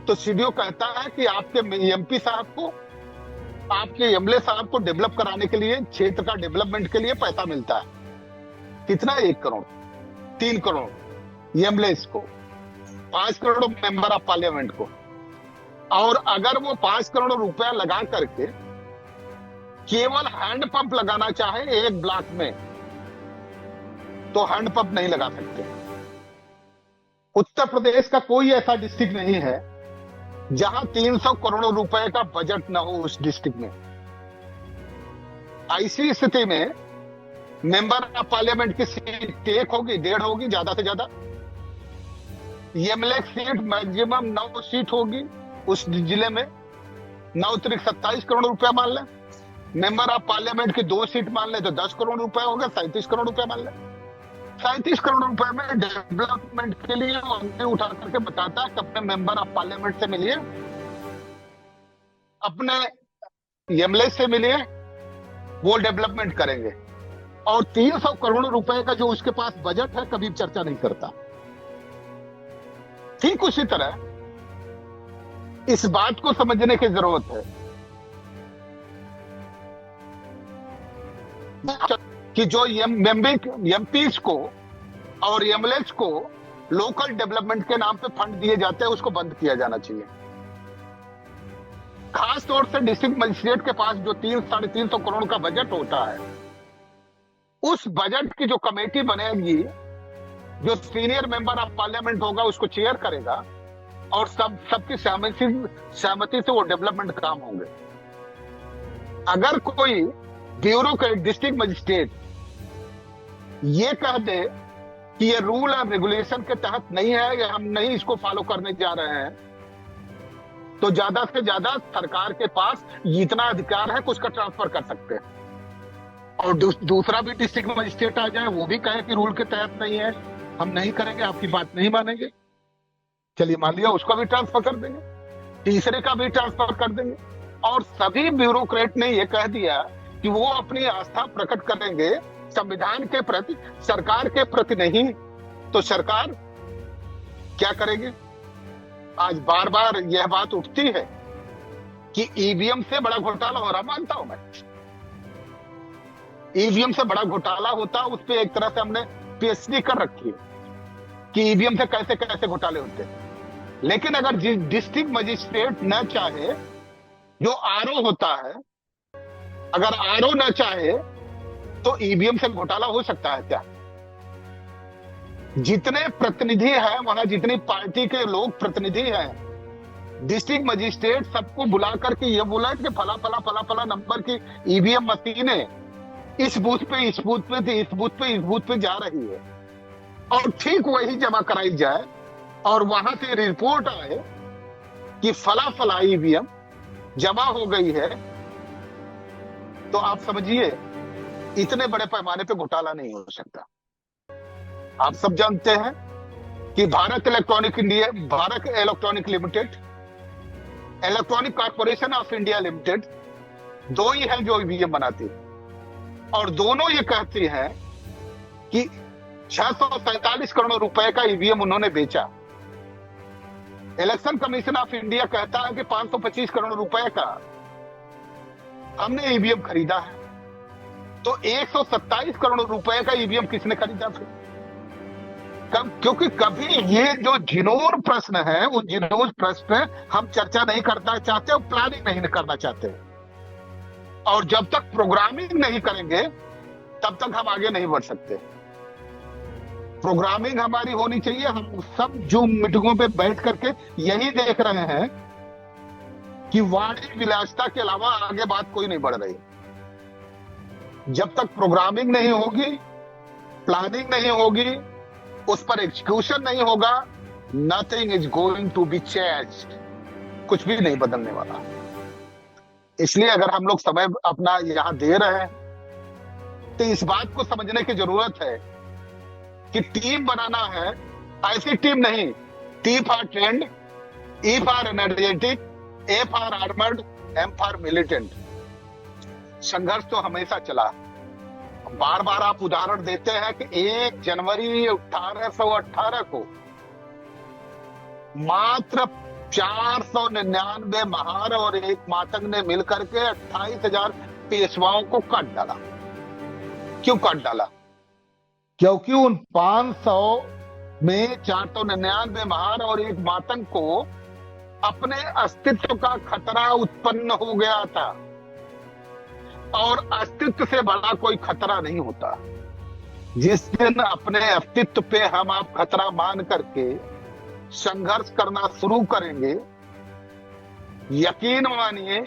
तो सीडीओ कहता है कि आपके एमपी साहब को, आपके एमएलए साहब को डेवलप कराने के लिए, क्षेत्र का डेवलपमेंट के लिए पैसा मिलता है। कितना? 1 करोड़, 3 करोड़ एमएलए को, 5 करोड़ मेंबर ऑफ पार्लियामेंट को। और अगर वो 5 करोड़ रुपया लगा करके केवल हैंडपंप लगाना चाहे एक ब्लॉक में, तो हैंडपंप नहीं लगा सकते। उत्तर प्रदेश का कोई ऐसा डिस्ट्रिक्ट नहीं है जहां 300 करोड़ रुपए का बजट ना हो उस डिस्ट्रिक्ट में। ऐसी स्थिति में मेंबर ऑफ पार्लियामेंट की सीट 1 होगी, 1.5 होगी ज्यादा से ज्यादा। एमएलए सीट मैक्सिमम 9 सीट होगी उस जिले में। 9 त्रिक 27 करोड़ रुपया मान लें। मेंबर ऑफ पार्लियामेंट की 2 सीट मान ले तो 10 करोड़ रुपए हो गए, 37 करोड़ रुपया मान ले। 37 करोड़ रुपए में डेवलपमेंट के लिए वो उठा करके बताता है कि अपने मेंबर ऑफ पार्लियामेंट से मिलिए, अपने एमएलए से मिलिए, वो डेवलपमेंट करेंगे। और 300 करोड़ रुपए का जो उसके पास बजट है, कभी चर्चा नहीं करता। ठीक उसी तरह इस बात को समझने की जरूरत है कि जो एमपीज को और एमएलए को लोकल डेवलपमेंट के नाम पे फंड दिए जाते हैं, उसको बंद किया जाना चाहिए। खास तौर से डिस्ट्रिक्ट मजिस्ट्रेट के पास जो 300-350 करोड़ का बजट होता है, उस बजट की जो कमेटी बनेगी, जो सीनियर मेंबर ऑफ पार्लियामेंट होगा उसको चेयर करेगा और सबकी सहमति से वो डेवलपमेंट काम होंगे। अगर कोई ब्यूरोक्रेट डिस्ट्रिक्ट मजिस्ट्रेट ये कह दे कि ये रूल और रेगुलेशन के तहत नहीं है, या हम नहीं इसको फॉलो करने जा रहे हैं, तो ज्यादा से ज्यादा सरकार के पास इतना अधिकार है कि उसका ट्रांसफर कर सकते हैं। और दूसरा भी डिस्ट्रिक्ट मजिस्ट्रेट आ जाए, वो भी कहे कि रूल के तहत नहीं है, हम नहीं करेंगे, आपकी बात नहीं मानेंगे, चलिए मान लिया, उसका भी ट्रांसफर कर देंगे, तीसरे का भी ट्रांसफर कर देंगे। और सभी ब्यूरोक्रेट ने यह कह दिया कि वो अपनी आस्था प्रकट करेंगे संविधान के प्रति, सरकार के प्रति नहीं। तो सरकार क्या करेगी? आज बार बार यह बात उठती है कि ईवीएम से बड़ा घोटाला हो रहा, मानता हूं मैं, ईवीएम से बड़ा घोटाला होता, उस पर एक तरह से हमने पीएचडी कर रखी है कि ईवीएम से कैसे कैसे घोटाले होते हैं। लेकिन अगर डिस्ट्रिक्ट मजिस्ट्रेट न चाहे, जो आरओ होता है, अगर आरओ न चाहे तो ईवीएम से घोटाला हो सकता है क्या? जितने प्रतिनिधि हैं वहां, जितनी पार्टी के लोग प्रतिनिधि हैं, डिस्ट्रिक्ट मजिस्ट्रेट सबको बुला करके ये बोला कि फला फला फला फला नंबर की ईवीएम मशीनें इस बूथ पे, इस बूथ पे, इस बूथ पे, इस बूथ पे जा रही है, और ठीक वही जमा कराई जाए और वहां से रिपोर्ट आए कि फला फला ईवीएम जमा हो गई है, तो आप समझिए इतने बड़े पैमाने पे घोटाला नहीं हो सकता। आप सब जानते हैं कि Bharat electronic limited, electronic corporation of India limited, 2 ही है जो ईवीएम बनाती है, और दोनों ये कहती हैं कि 647 करोड़ रुपए का ईवीएम उन्होंने बेचा। इलेक्शन कमीशन ऑफ इंडिया कहता है कि 525 करोड़ रुपए का हमने ईवीएम खरीदा है, तो 127 करोड़ रुपए का ईवीएम किसने खरीदा फिर? क्योंकि कभी ये जो जिनोर प्रश्न है, उन जिनोर प्रश्न पे हम चर्चा नहीं करना चाहते और प्लानिंग नहीं करना चाहते, और जब तक प्रोग्रामिंग नहीं करेंगे तब तक हम आगे नहीं बढ़ सकते। प्रोग्रामिंग हमारी होनी चाहिए। हम सब जूम मीटिंगों पे बैठ करके यही देख रहे हैं कि वाणी विलासिता के अलावा आगे बात कोई नहीं बढ़ रही। जब तक प्रोग्रामिंग नहीं होगी, प्लानिंग नहीं होगी, उस पर एग्जीक्यूशन नहीं होगा, nothing is going to be changed, कुछ भी नहीं बदलने वाला। इसलिए अगर हम लोग समय अपना यहां दे रहे हैं तो इस बात को समझने की जरूरत है कि टीम बनाना है, ऐसी टीम नहीं, T for trend, E for energetic, A for armoured, M for militant. संघर्ष तो हमेशा चला। बार बार आप उदाहरण देते हैं कि 1 जनवरी 1818 को मात्र 499 महार और एक मातंग ने मिलकर के 28,000 पेशवाओं को काट डाला। क्यों काट डाला? क्योंकि उन 500 में 499 महार और एक मातंग को अपने अस्तित्व का खतरा उत्पन्न हो गया था, और अस्तित्व से बड़ा कोई खतरा नहीं होता। जिस दिन अपने अस्तित्व पे हम आप खतरा मान करके संघर्ष करना शुरू करेंगे, यकीन मानिए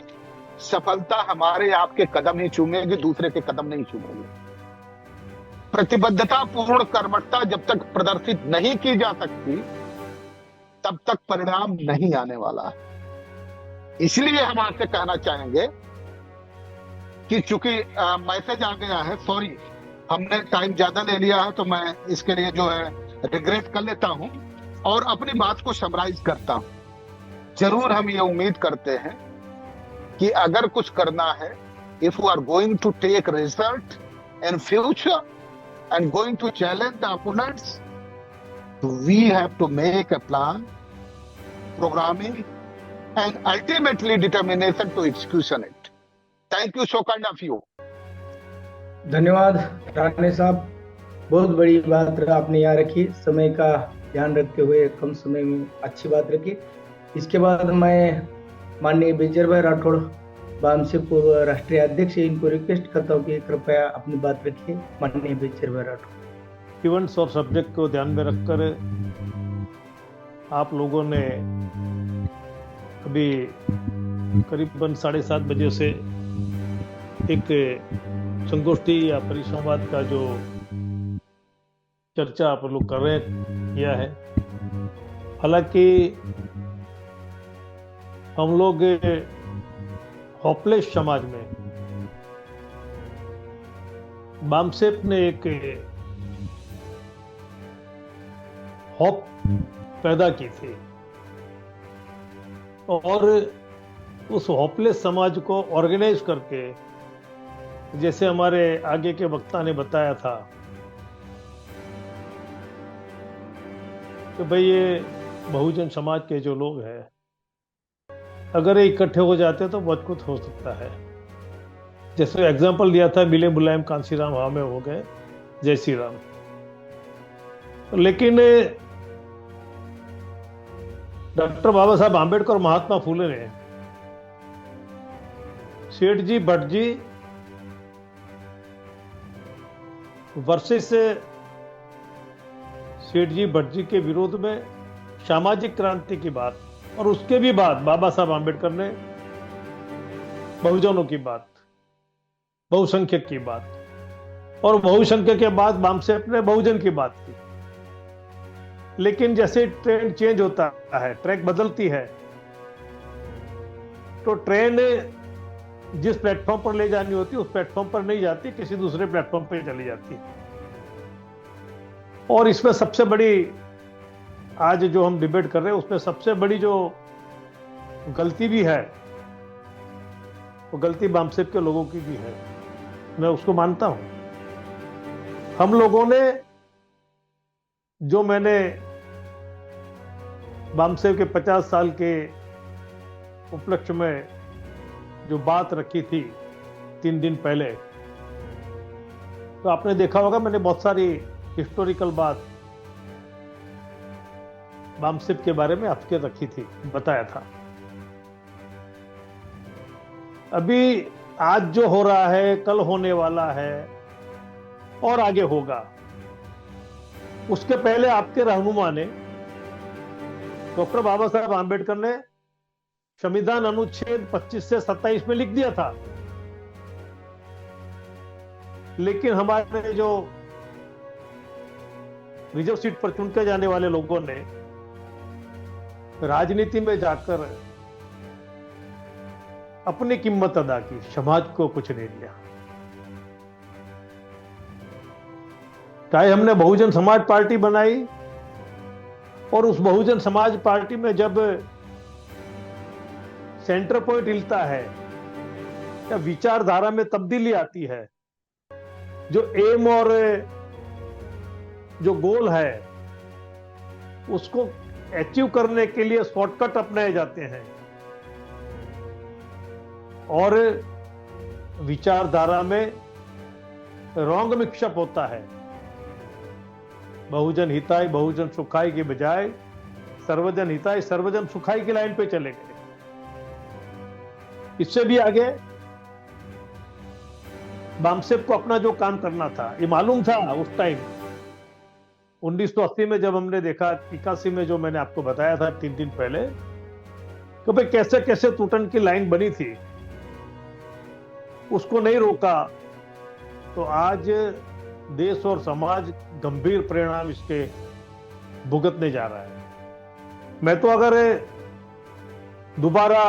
सफलता हमारे आपके कदम ही चूमेगी, दूसरे के कदम नहीं चूमेगी। प्रतिबद्धता पूर्ण कर्मठता जब तक प्रदर्शित नहीं की जा सकती तब तक परिणाम नहीं आने वाला। इसलिए हम आपसे कहना चाहेंगे कि चूंकि मैसेज आ गया है, सॉरी हमने टाइम ज्यादा ले लिया है, तो मैं इसके लिए जो है रिग्रेट कर लेता हूं और अपनी बात को समराइज करता हूं। जरूर हम ये उम्मीद करते हैं कि अगर कुछ करना है, if you are going to take result in future and going to challenge the opponents, we have to make a plan, programming, and ultimately determination to execution it. Thank you so kind of you. धन्यवाद राणे साहब, बहुत बड़ी बात आपने यहाँ रखी, समय का ध्यान रखते हुए कम समय में अच्छी बात रखी। इसके बाद मैं माननीय बेजर भाई राठौड़, वामसे पूर्व राष्ट्रीय अध्यक्ष, इनको रिक्वेस्ट करता हूँ कि कृपया अपनी बात रखिए। माननीय बेजर भाई राठौड़। इवेंट्स और सब्जेक्ट को ध्यान में रखकर आप लोगों ने अभी करीबन 7:30 बजे से एक संगोष्ठी या परिसंवाद का जो चर्चा आप लोग कर रहे किया है। हालांकि हम लोग होपलेस समाज में बामसेप ने एक होप पैदा की थी और उस होपलेस समाज को ऑर्गेनाइज करके, जैसे हमारे आगे के वक्ता ने बताया था कि भाई ये बहुजन समाज के जो लोग हैं अगर इकट्ठे हो जाते तो बहुत कुछ हो सकता है। जैसे एग्जांपल दिया था, मिले मुलायम कांसीराम हमें हो गए जय श्री राम। लेकिन डॉक्टर बाबा साहब आंबेडकर, महात्मा फूले ने सेठ जी भट्ट जी वर्सेस सेठ जी भट्ट जी के विरोध में सामाजिक क्रांति की बात, और उसके भी बाद बाबा साहब आंबेडकर ने बहुजनों की बात, बहुसंख्यक की बात, और बहुसंख्यक के बाद बामसेप ने बहुजन की बात की। लेकिन जैसे ट्रेन चेंज होता है, ट्रैक बदलती है, तो ट्रेन जिस प्लेटफॉर्म पर ले जानी होती है उस प्लेटफॉर्म पर नहीं जाती, किसी दूसरे प्लेटफॉर्म पर चली जाती है। और इसमें सबसे बड़ी आज जो हम डिबेट कर रहे हैं उसमें सबसे बड़ी जो गलती भी है वो गलती बामसेप के लोगों की भी है, मैं उसको मानता हूं। हम लोगों ने जो मैंने बामसेव के 50 साल के उपलक्ष्य में जो बात रखी थी 3 दिन पहले, तो आपने देखा होगा मैंने बहुत सारी हिस्टोरिकल बात बामसेव के बारे में आपके रखी थी, बताया था। अभी आज जो हो रहा है, कल होने वाला है और आगे होगा, उसके पहले आपके रहनुमा ने, डॉक्टर बाबा साहब आंबेडकर ने संविधान अनुच्छेद 25 से 27 में लिख दिया था। लेकिन हमारे जो रिजर्व सीट पर चुन के जाने वाले लोगों ने राजनीति में जाकर अपनी कीमत अदा की, समाज को कुछ नहीं दिया। चाहे हमने बहुजन समाज पार्टी बनाई, और उस बहुजन समाज पार्टी में जब सेंटर पॉइंट हिलता है या विचारधारा में तब्दीली आती है, जो एम और जो गोल है उसको अचीव करने के लिए शॉर्टकट अपनाए जाते हैं, और विचारधारा में रॉन्ग मिक्सअप होता है, बहुजन हिताय बहुजन सुखाय के बजाय सर्वजन हिताय सर्वजन सुखाय की लाइन पे चले गए। इससे भी आगे बामसेव को अपना जो काम करना था, ये मालूम था उस टाइम 1980 में, जब हमने देखा 81 में, जो मैंने आपको बताया था 3 दिन पहले, कि भाई कैसे कैसे टूटन की लाइन बनी थी, उसको नहीं रोका तो आज देश और समाज गंभीर परिणाम इसके भुगतने जा रहा है। मैं तो अगर दोबारा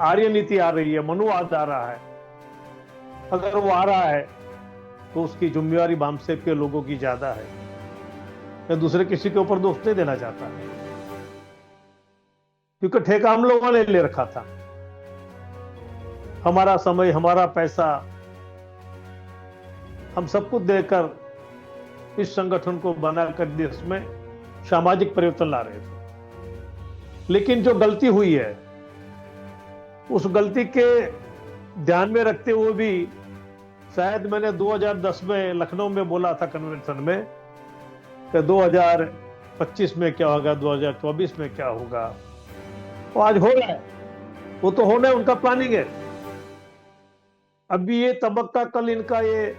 आर्य नीति आ रही है, मनुवाद आ रहा है, अगर वो आ रहा है तो उसकी जिम्मेवारी बामसेव के लोगों की ज्यादा है। मैं दूसरे किसी के ऊपर दोष नहीं देना चाहता, क्योंकि ठेका हम लोगों ने ले रखा था। हमारा समय, हमारा पैसा, हम सब कुछ देकर इस संगठन को बनाकर देश में सामाजिक परिवर्तन ला रहे थे। लेकिन जो गलती हुई है, उस गलती के ध्यान में रखते हुए भी शायद मैंने 2010 में लखनऊ में बोला था कन्वेंशन में कि 2025 में क्या होगा, 2024 में क्या होगा, वो आज हो रहा है। वो तो होना है, उनका प्लानिंग है। अभी ये तबक्का कल इनका ये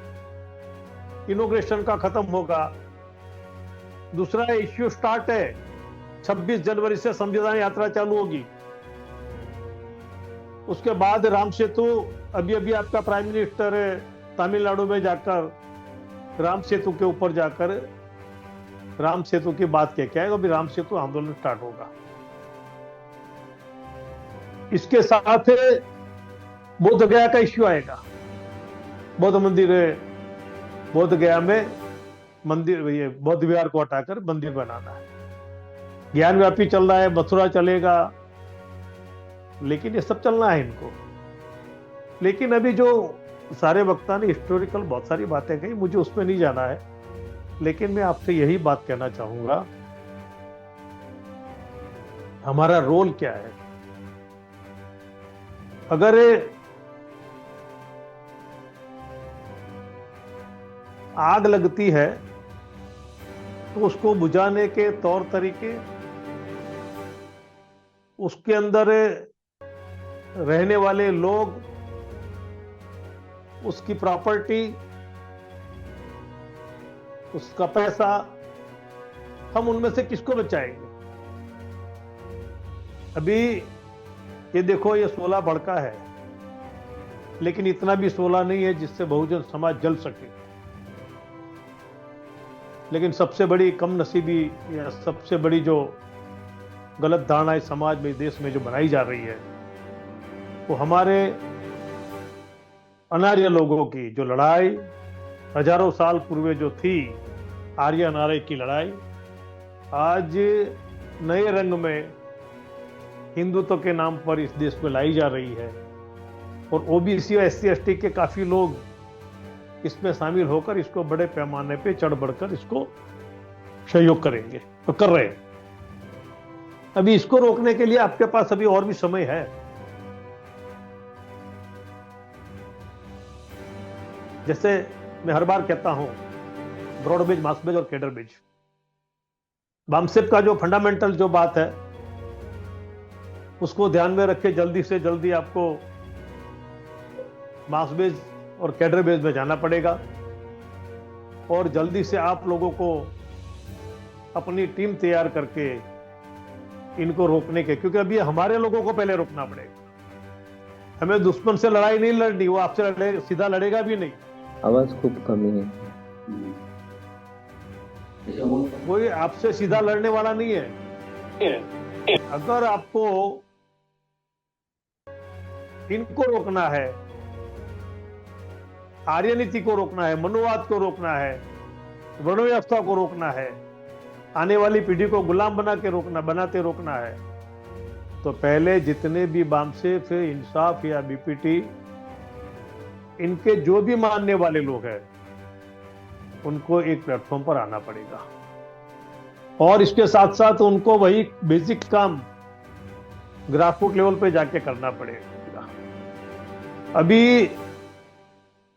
इनोग्रेशन का खत्म होगा, दूसरा इश्यू स्टार्ट है, 26 जनवरी से संविधान यात्रा चालू होगी। उसके बाद राम सेतु, अभी अभी आपका प्राइम मिनिस्टर तमिलनाडु में जाकर राम सेतु के ऊपर जाकर राम सेतु की बात कह के आएगा। अभी राम सेतु आंदोलन स्टार्ट होगा। इसके साथ बोध गया का इश्यू आएगा। बौद्ध मंदिर, बोध गया में मंदिर, ये बौद्ध विहार को हटाकर मंदिर बनाना है। ज्ञान व्यापी चल रहा है, मथुरा चलेगा, लेकिन ये सब चलना है इनको। लेकिन अभी जो सारे वक्ता ने हिस्टोरिकल बहुत सारी बातें कही, मुझे उसमें नहीं जाना है। लेकिन मैं आपसे यही बात कहना चाहूंगा, हमारा रोल क्या है। अगर आग लगती है तो उसको बुझाने के तौर तरीके, उसके अंदर रहने वाले लोग, उसकी प्रॉपर्टी, उसका पैसा, हम उनमें से किसको बचाएंगे। अभी ये देखो, ये 16 भड़का है, लेकिन इतना भी 16 नहीं है जिससे बहुजन समाज जल सके। लेकिन सबसे बड़ी कम नसीबी या सबसे बड़ी जो गलत धारणाएं समाज में, देश में जो बनाई जा रही है, वो हमारे अनार्य लोगों की जो लड़ाई हजारों साल पूर्व जो थी, आर्य अनार्य की लड़ाई, आज नए रंग में हिंदुत्व के नाम पर इस देश में लाई जा रही है। और ओबीसी और एससी एसटी के काफी लोग इसमें शामिल होकर इसको बड़े पैमाने पे चढ़ बढ़कर इसको सहयोग करेंगे, तो कर रहे हैं। अभी इसको रोकने के लिए आपके पास अभी और भी समय है। जैसे मैं हर बार कहता हूं, ब्रॉड बेज, मास बेज और कैडर बेज, बामसेप का जो फंडामेंटल जो बात है उसको ध्यान में रख के जल्दी से जल्दी आपको मास बेज और कैडर बेज में जाना पड़ेगा और जल्दी से आप लोगों को अपनी टीम तैयार करके इनको रोकने के, क्योंकि अभी हमारे लोगों को पहले रोकना पड़ेगा। हमें दुश्मन से लड़ाई नहीं लड़नी, वो आपसे सीधा लड़ेगा भी नहीं। आवाज खूब कमी है। कोई आपसे सीधा लड़ने वाला नहीं है। अगर आपको इनको रोकना है, आर्य नीति को रोकना है, मनोवाद को रोकना है, वर्ण व्यवस्था को रोकना है, आने वाली पीढ़ी को गुलाम बनाते रोकना है, तो पहले जितने भी बामसेफ, इंसाफ या बीपीटी, इनके जो भी मानने वाले लोग हैं उनको एक प्लेटफॉर्म पर आना पड़ेगा और इसके साथ साथ उनको वही बेसिक काम ग्रासरूट लेवल पे जाके करना पड़ेगा। अभी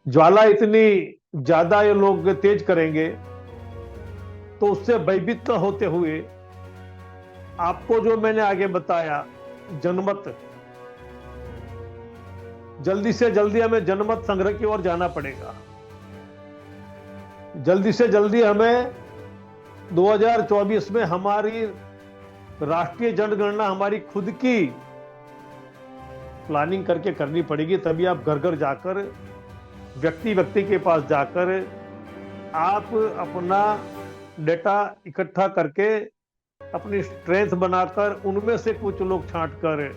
ज्वाला इतनी ज्यादा ये लोग तेज करेंगे तो उससे भयभीत होते हुए आपको जो मैंने आगे बताया जनमत, जल्दी से जल्दी हमें जनमत संग्रह की ओर जाना पड़ेगा। जल्दी से जल्दी हमें 2024 में हमारी राष्ट्रीय जनगणना हमारी खुद की प्लानिंग करके करनी पड़ेगी। तभी आप घर घर जाकर, व्यक्ति व्यक्ति के पास जाकर आप अपना डेटा इकट्ठा करके अपनी स्ट्रेंथ बनाकर उनमें से कुछ लोग छांटकर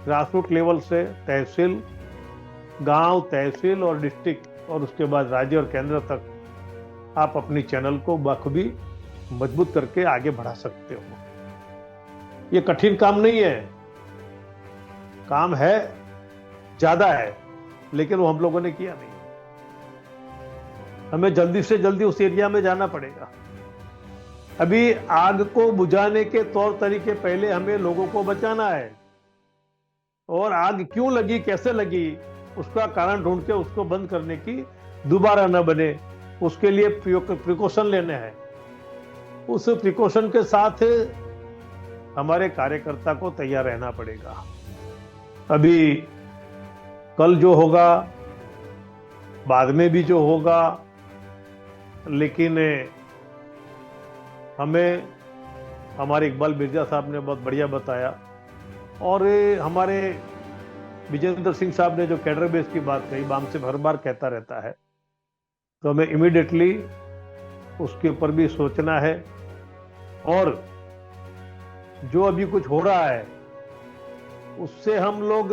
ग्रासरूट लेवल से तहसील, गांव, तहसील और डिस्ट्रिक्ट और उसके बाद राज्य और केंद्र तक आप अपनी चैनल को बखूबी मजबूत करके आगे बढ़ा सकते हो। ये कठिन काम नहीं है, काम है, ज्यादा है, लेकिन वो हम लोगों ने किया नहीं। हमें जल्दी से जल्दी उस एरिया में जाना पड़ेगा। अभी आग को बुझाने के तौर तरीके पहले हमें लोगों को बचाना है और आग क्यों लगी, कैसे लगी, उसका कारण ढूंढ के उसको बंद करने की दोबारा न बने, उसके लिए प्रिकॉशन लेने हैं। उस प्रिकॉशन के साथ हमारे कार्यकर्ता को तैयार रहना पड़ेगा। अभी कल जो होगा, बाद में भी जो होगा, लेकिन हमें हमारे इकबाल मिर्जा साहब ने बहुत बढ़िया बताया और हमारे विजेंद्र सिंह साहब ने जो कैडर बेस की बात कही, बामसेप हर बार कहता रहता है, तो हमें इमीडिएटली उसके ऊपर भी सोचना है। और जो अभी कुछ हो रहा है उससे हम लोग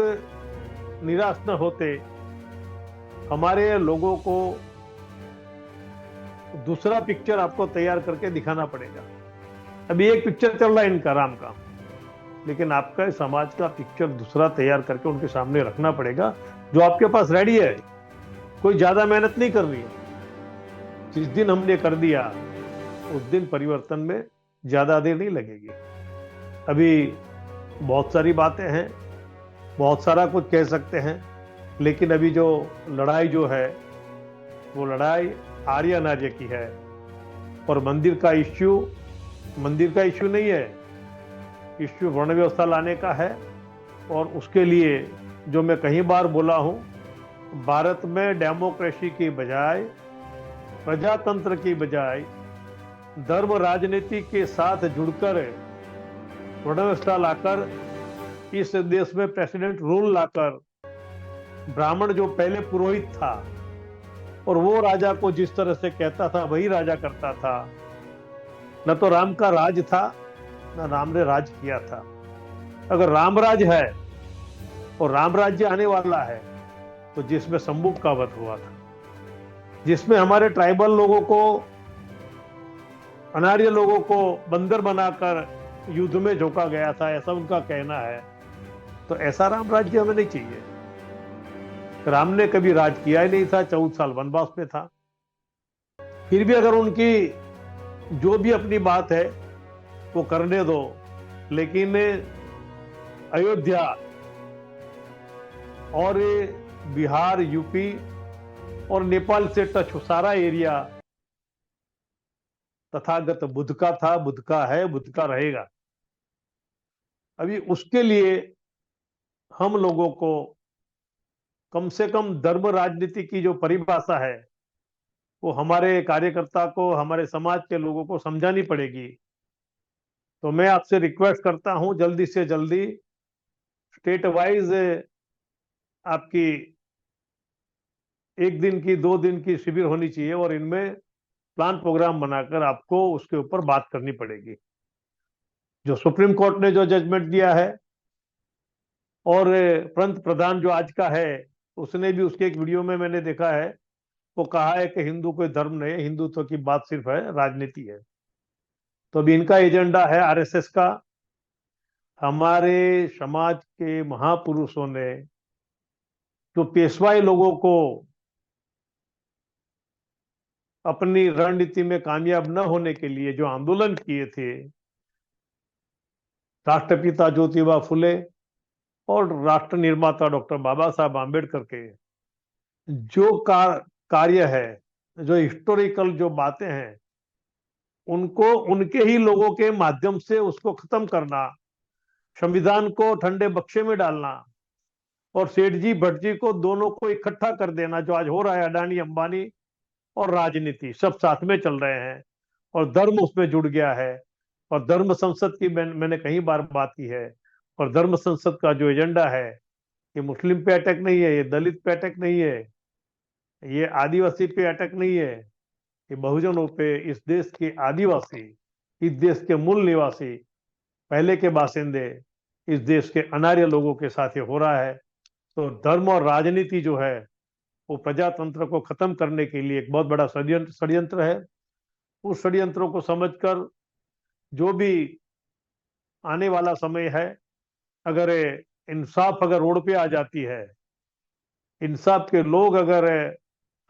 निराश न होते, हमारे लोगों को दूसरा पिक्चर आपको तैयार करके दिखाना पड़ेगा। अभी एक पिक्चर चल रहा है इनका राम का, लेकिन आपका समाज का पिक्चर दूसरा तैयार करके उनके सामने रखना पड़ेगा, जो आपके पास रेडी है। कोई ज्यादा मेहनत नहीं करनी है। जिस दिन हमने कर दिया उस दिन परिवर्तन में ज्यादा देर नहीं लगेगी। अभी बहुत सारी बातें हैं, बहुत सारा कुछ कह सकते हैं, लेकिन अभी जो लड़ाई जो है वो लड़ाई आर्य अनार्य की है और मंदिर का इश्यू नहीं है, इश्यू वर्ण व्यवस्था लाने का है। और उसके लिए जो मैं कई बार बोला हूं, भारत में डेमोक्रेसी की बजाय, प्रजातंत्र की बजाय धर्म राजनीति के साथ जुड़कर वर्ण व्यवस्था लाकर, इस देश में प्रेसिडेंट रूल लाकर, ब्राह्मण जो पहले पुरोहित था और वो राजा को जिस तरह से कहता था वही राजा करता था, न तो राम का राज था न राम ने राज किया था। अगर राम राज है और राम राज्य आने वाला है तो जिसमें शंभुक का वध हुआ था, जिसमें हमारे ट्राइबल लोगों को, अनार्य लोगों को बंदर बनाकर युद्ध में झोंका गया था, ऐसा उनका कहना है, तो ऐसा राम राज्य हमें नहीं चाहिए। राम ने कभी राज किया ही नहीं था, 14 साल वनवास में था। फिर भी अगर उनकी जो भी अपनी बात है वो करने दो, लेकिन अयोध्या और बिहार, यूपी और नेपाल से टच सारा एरिया तथागत बुद्ध का था, बुद्ध का है, बुद्ध का रहेगा। अभी उसके लिए हम लोगों को कम से कम धर्म राजनीति की जो परिभाषा है वो हमारे कार्यकर्ता को, हमारे समाज के लोगों को समझानी पड़ेगी। तो मैं आपसे रिक्वेस्ट करता हूं जल्दी से जल्दी स्टेट वाइज आपकी 1 दिन की 2 दिन की शिविर होनी चाहिए और इनमें प्लान प्रोग्राम बनाकर आपको उसके ऊपर बात करनी पड़ेगी। जो सुप्रीम कोर्ट ने जो जजमेंट दिया है और पंत प्रधान जो आज का है उसने भी उसके एक वीडियो में मैंने देखा है, वो कहा है कि हिंदू कोई धर्म नहीं है, हिंदुत्व की बात सिर्फ है, राजनीति है। तो अभी इनका एजेंडा है आरएसएस का। हमारे समाज के महापुरुषों ने जो पेशवाई लोगों को अपनी रणनीति में कामयाब न होने के लिए जो आंदोलन किए थे, राष्ट्रपिता ज्योतिबा फुले और राष्ट्र निर्माता डॉक्टर बाबा साहब आम्बेडकर के जो कार्य है, जो हिस्टोरिकल जो बातें हैं, उनको उनके ही लोगों के माध्यम से उसको खत्म करना, संविधान को ठंडे बक्से में डालना और सेठ जी भट्ट जी को दोनों को इकट्ठा कर देना, जो आज हो रहा है। अडानी, अंबानी और राजनीति सब साथ में चल रहे हैं और धर्म उसमें जुड़ गया है। और धर्म संसद की मैंने कई बार बात की है। और धर्म संसद का जो एजेंडा है, ये मुस्लिम पे अटैक नहीं है, ये दलित पे अटैक नहीं है, ये आदिवासी पे अटैक नहीं है, ये बहुजनों पे, इस देश के आदिवासी, इस देश के मूल निवासी, पहले के बासिंदे, इस देश के अनार्य लोगों के साथ ये हो रहा है। तो धर्म और राजनीति जो है वो प्रजातंत्र को खत्म करने के लिए एक बहुत बड़ा षड्यंत्र है। उस षड्यंत्रों को समझकर जो भी आने वाला समय है, अगर इंसाफ अगर रोड पे आ जाती है, इंसाफ के लोग अगर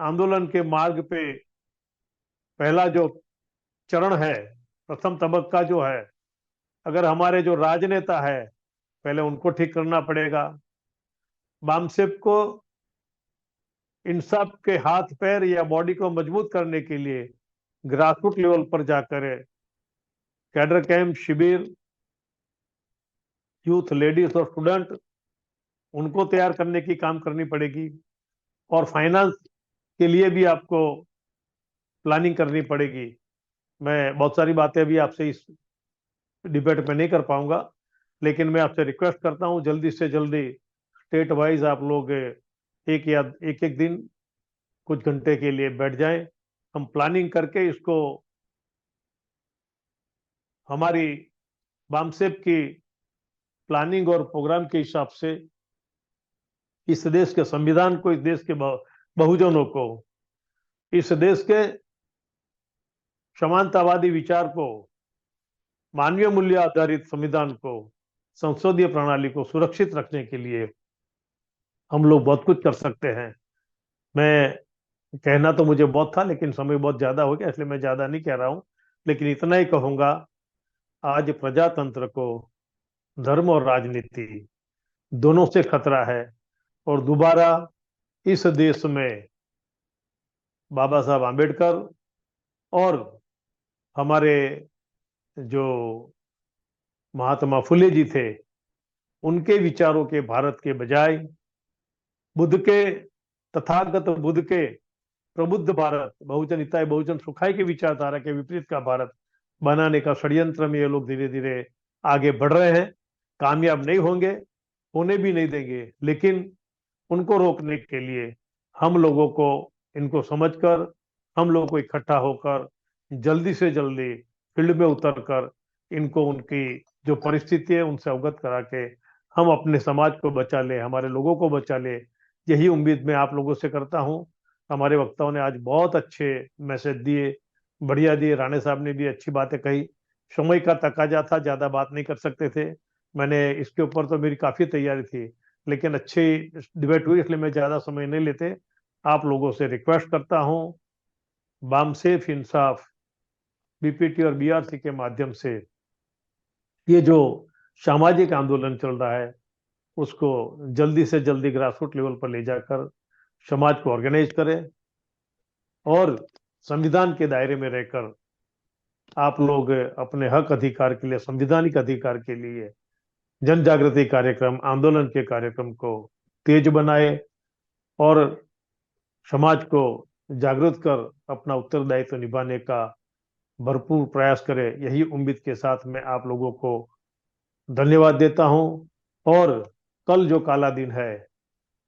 आंदोलन के मार्ग पे, पहला जो चरण है, प्रथम तबक्का जो है, अगर हमारे जो राजनेता है पहले उनको ठीक करना पड़ेगा। बामसेप को इंसाफ के हाथ पैर या बॉडी को मजबूत करने के लिए ग्रासरूट लेवल पर जाकर कैडर कैंप, शिविर, यूथ, लेडीज और स्टूडेंट, उनको तैयार करने की काम करनी पड़ेगी। और फाइनेंस के लिए भी आपको प्लानिंग करनी पड़ेगी। मैं बहुत सारी बातें अभी आपसे इस डिबेट में नहीं कर पाऊंगा, लेकिन मैं आपसे रिक्वेस्ट करता हूं जल्दी से जल्दी स्टेट वाइज आप लोग एक दिन कुछ घंटे के लिए बैठ जाएं, हम प्लानिंग करके इसको हमारी बामसेप की प्लानिंग और प्रोग्राम के हिसाब से इस देश के संविधान को, इस देश के बहुजनों को, इस देश के समानतावादी विचार को, मानवीय मूल्य आधारित संविधान को, संसदीय प्रणाली को सुरक्षित रखने के लिए हम लोग बहुत कुछ कर सकते हैं। मैं कहना तो मुझे बहुत था, लेकिन समय बहुत ज्यादा हो गया, इसलिए मैं ज्यादा नहीं कह रहा हूं। लेकिन इतना ही कहूंगा, आज प्रजातंत्र को धर्म और राजनीति दोनों से खतरा है और दोबारा इस देश में बाबा साहब आम्बेडकर और हमारे जो महात्मा फुले जी थे, उनके विचारों के भारत के बजाय बुद्ध के, तथागत बुद्ध के प्रबुद्ध भारत, बहुजन हिताय बहुजन सुखाय की विचारधारा के विपरीत का भारत बनाने का षड्यंत्र में ये लोग धीरे धीरे आगे बढ़ रहे हैं। कामयाब नहीं होंगे, होने भी नहीं देंगे, लेकिन उनको रोकने के लिए हम लोगों को, इनको समझकर, हम लोगों को इकट्ठा होकर जल्दी से जल्दी फील्ड में उतरकर इनको उनकी जो परिस्थिति है उनसे अवगत करा के हम अपने समाज को बचा ले, हमारे लोगों को बचा ले। यही उम्मीद मैं आप लोगों से करता हूं। हमारे वक्ताओं ने आज बहुत अच्छे मैसेज दिए, बढ़िया दिए। राणे साहब ने भी अच्छी बातें कही। समय का तकाजा था, ज्यादा बात नहीं कर सकते थे। मैंने इसके ऊपर तो मेरी काफी तैयारी थी, लेकिन अच्छी डिबेट हुई, इसलिए मैं ज्यादा समय नहीं लेते। आप लोगों से रिक्वेस्ट करता हूं, बामसेफ इंसाफ बीपीटी और बीआरसी के माध्यम से ये जो सामाजिक आंदोलन चल रहा है उसको जल्दी से जल्दी ग्रासरूट लेवल पर ले जाकर समाज को ऑर्गेनाइज करें और संविधान के दायरे में रहकर आप लोग अपने हक अधिकार के लिए, संवैधानिक अधिकार के लिए जन जागृति कार्यक्रम, आंदोलन के कार्यक्रम को तेज बनाए और समाज को जागृत कर अपना उत्तरदायित्व निभाने का भरपूर प्रयास करें। यही उम्मीद के साथ मैं आप लोगों को धन्यवाद देता हूं। और कल जो काला दिन है,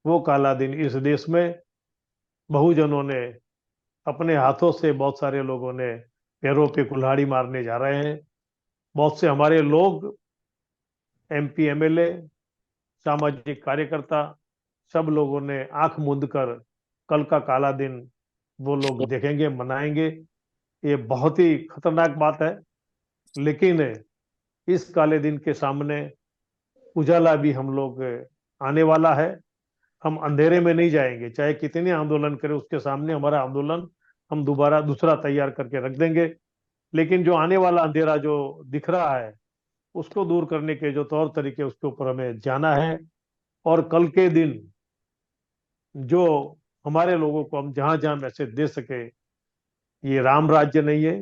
वो काला दिन इस देश में बहुजनों ने अपने हाथों से, बहुत सारे लोगों ने पैरों पे कुल्हाड़ी मारने जा रहे हैं। बहुत से हमारे लोग, एमपी, एमएलए, सामाजिक कार्यकर्ता, सब लोगों ने आंख मूंद कर कल का काला दिन वो लोग देखेंगे, मनाएंगे। ये बहुत ही खतरनाक बात है, लेकिन इस काले दिन के सामने उजाला भी हम लोग आने वाला है। हम अंधेरे में नहीं जाएंगे, चाहे कितने आंदोलन करें, उसके सामने हमारा आंदोलन हम दोबारा दूसरा तैयार करके रख देंगे। लेकिन जो आने वाला अंधेरा जो दिख रहा है, उसको दूर करने के जो तौर तरीके, उसके ऊपर हमें जाना है। और कल के दिन जो हमारे लोगों को हम जहां जहां मैसेज दे सके, ये राम राज्य नहीं है,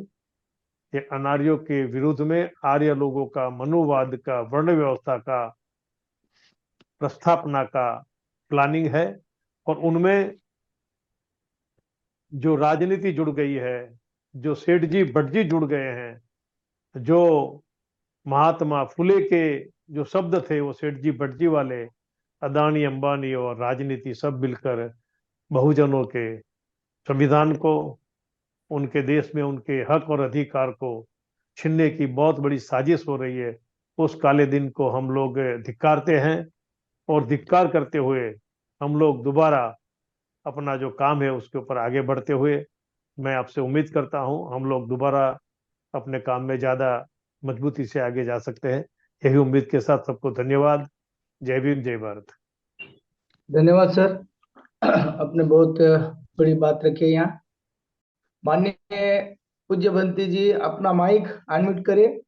ये अनार्यों के विरुद्ध में आर्य लोगों का, मनुवाद का, वर्ण व्यवस्था का, प्रस्थापना का प्लानिंग है। और उनमें जो राजनीति जुड़ गई है, जो सेठ जी भट्ट जी जुड़ गए हैं, जो महात्मा फुले के जो शब्द थे वो सेठ जी भट्ट जी वाले, अदानी, अंबानी और राजनीति सब मिलकर बहुजनों के संविधान को, उनके देश में उनके हक और अधिकार को छीनने की बहुत बड़ी साजिश हो रही है। उस काले दिन को हम लोग धिक्कारते हैं और धिक्कार करते हुए हम लोग दोबारा अपना जो काम है उसके ऊपर आगे बढ़ते हुए, मैं आपसे उम्मीद करता हूं हम लोग दोबारा अपने काम में ज्यादा मजबूती से आगे जा सकते हैं। यही उम्मीद के साथ सबको धन्यवाद। जय भीम, जय भारत। धन्यवाद सर, आपने बहुत बड़ी बात रखी है यहाँ। माननीय पूज्य बंटी जी, अपना माइक अनम्यूट करें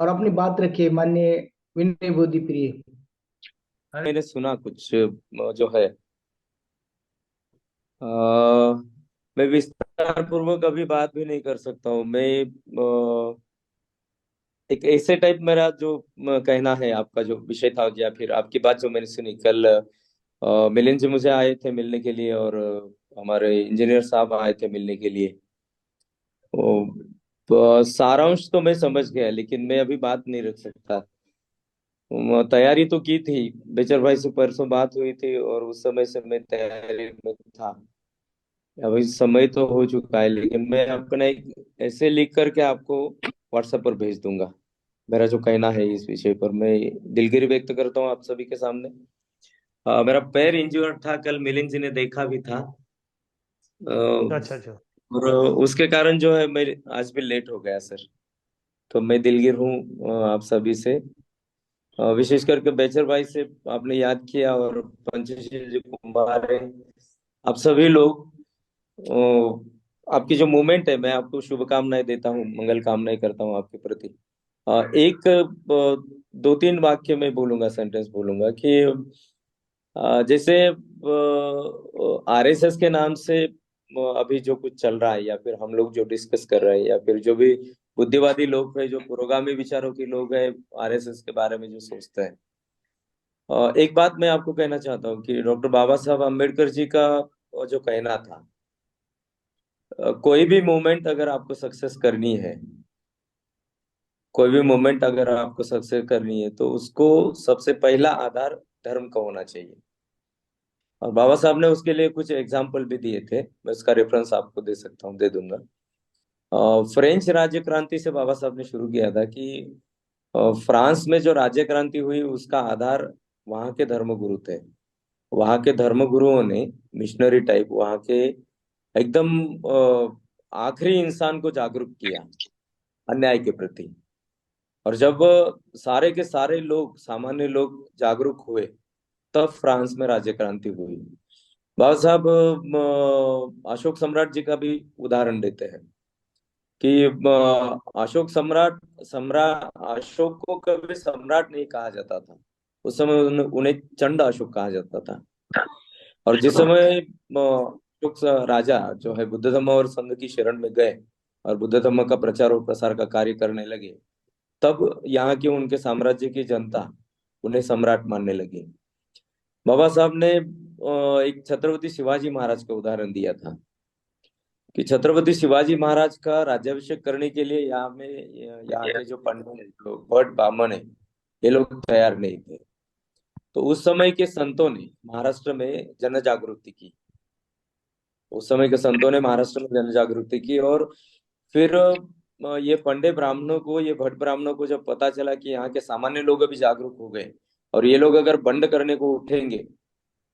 और अपनी बात रखिए। माननीय विनय बोधी प्रिय। मैंने सुना कुछ जो है, मैं विस्तार पूर्वक अभी बात भी नहीं कर सकता हूँ। मैं एक ऐसे टाइप मेरा जो कहना है, आपका जो विषय था या फिर आपकी बात जो मैंने सुनी कल, मिलिंद जी मुझे आए थे मिलने के लिए और हमारे इंजीनियर साहब आए थे मिलने के लिए। सारांश तो मैं समझ गया, लेकिन मैं अभी बात नहीं रख सकता। तैयारी तो की थी, बेचर भाई से परसों बात हुई थी और उस समय से मैं तैयारी में था। अभी समय तो हो चुका है, लेकिन मैं अपना एक ऐसे लिख करके आपको व्हाट्सएप पर भेज दूंगा। मेरा जो कहना है इस विषय पर, मैं दिलगिरी व्यक्त करता हूँ आप सभी के सामने। मेरा पैर इंजर्ड था, कल मिलिंद जी ने देखा भी था। अच्छा अच्छा। और उसके कारण जो है मैं आज भी लेट हो गया सर। तो मैं दिलगिर हूँ आप सभी से, विशेष करके बेचर भाई से आपने याद किया, और पंचशील जी, कुंभार, आप सभी लोग, आपकी जो मूवमेंट है, मैं आपको शुभकामनाएं देता हूँ, मंगल कामनाएं करता हूँ आपके प्रति। एक दो तीन वाक्य में बोलूंगा, सेंटेंस बोलूंगा कि जैसे आरएसएस के नाम से अभी जो कुछ चल रहा है, या फिर हम लोग जो डिस्कस कर रहे हैं, या फिर जो भी बुद्धिवादी लोग हैं, जो पुरोगामी विचारों के लोग हैं, आरएसएस के बारे में जो सोचते हैं, एक बात मैं आपको कहना चाहता हूँ कि डॉक्टर बाबा साहब अम्बेडकर जी का जो कहना था, कोई भी मूवमेंट अगर आपको सक्सेस करनी है, कोई भी मूवमेंट अगर आपको सक्सेस करनी है, तो उसको सबसे पहला आधार धर्म का होना चाहिए। और बाबा साहब ने उसके लिए कुछ एग्जाम्पल भी दिए थे, मैं उसका रेफरेंस आपको दे सकता हूँ, दे दूंगा। फ्रेंच राज्य क्रांति से बाबा साहब ने शुरू किया था कि फ्रांस में जो राज्य क्रांति हुई उसका आधार वहां के धर्मगुरु थे। वहां के धर्मगुरुओं ने मिशनरी टाइप वहां के एकदम आखिरी इंसान को जागरूक किया अन्याय के प्रति। और जब सारे के सारे लोग, सामान्य लोग जागरूक हुए, तब फ्रांस में राज्य क्रांति हुई। बाबा साहब अशोक सम्राट जी का भी उदाहरण देते हैं। कि अशोक अशोक को कभी सम्राट नहीं कहा जाता था। उस समय उन्हें चंड अशोक कहा जाता था। और जिस समय अशोक राजा जो है बुद्ध धर्म और संघ की शरण में गए और बुद्ध धर्म का प्रचार और प्रसार का कार्य करने लगे, तब यहाँ के उनके साम्राज्य की जनता उन्हें सम्राट मानने लगी। बाबा साहब ने एक छत्रपति शिवाजी महाराज का उदाहरण दिया था कि छत्रपति शिवाजी महाराज का राज्याभिषेक करने के लिए यहाँ के जो पंडित भट्ट ब्राह्मण है, ये लोग तैयार नहीं थे। तो उस समय के संतों ने महाराष्ट्र में जन जागृति की। उस समय के संतों ने महाराष्ट्र में जन जागृति की और फिर ये पंडित ब्राह्मणों को, ये भट्ट ब्राह्मणों को जब पता चला कि यहाँ के सामान्य लोग अभी जागरूक हो गए और ये लोग अगर बंड करने को उठेंगे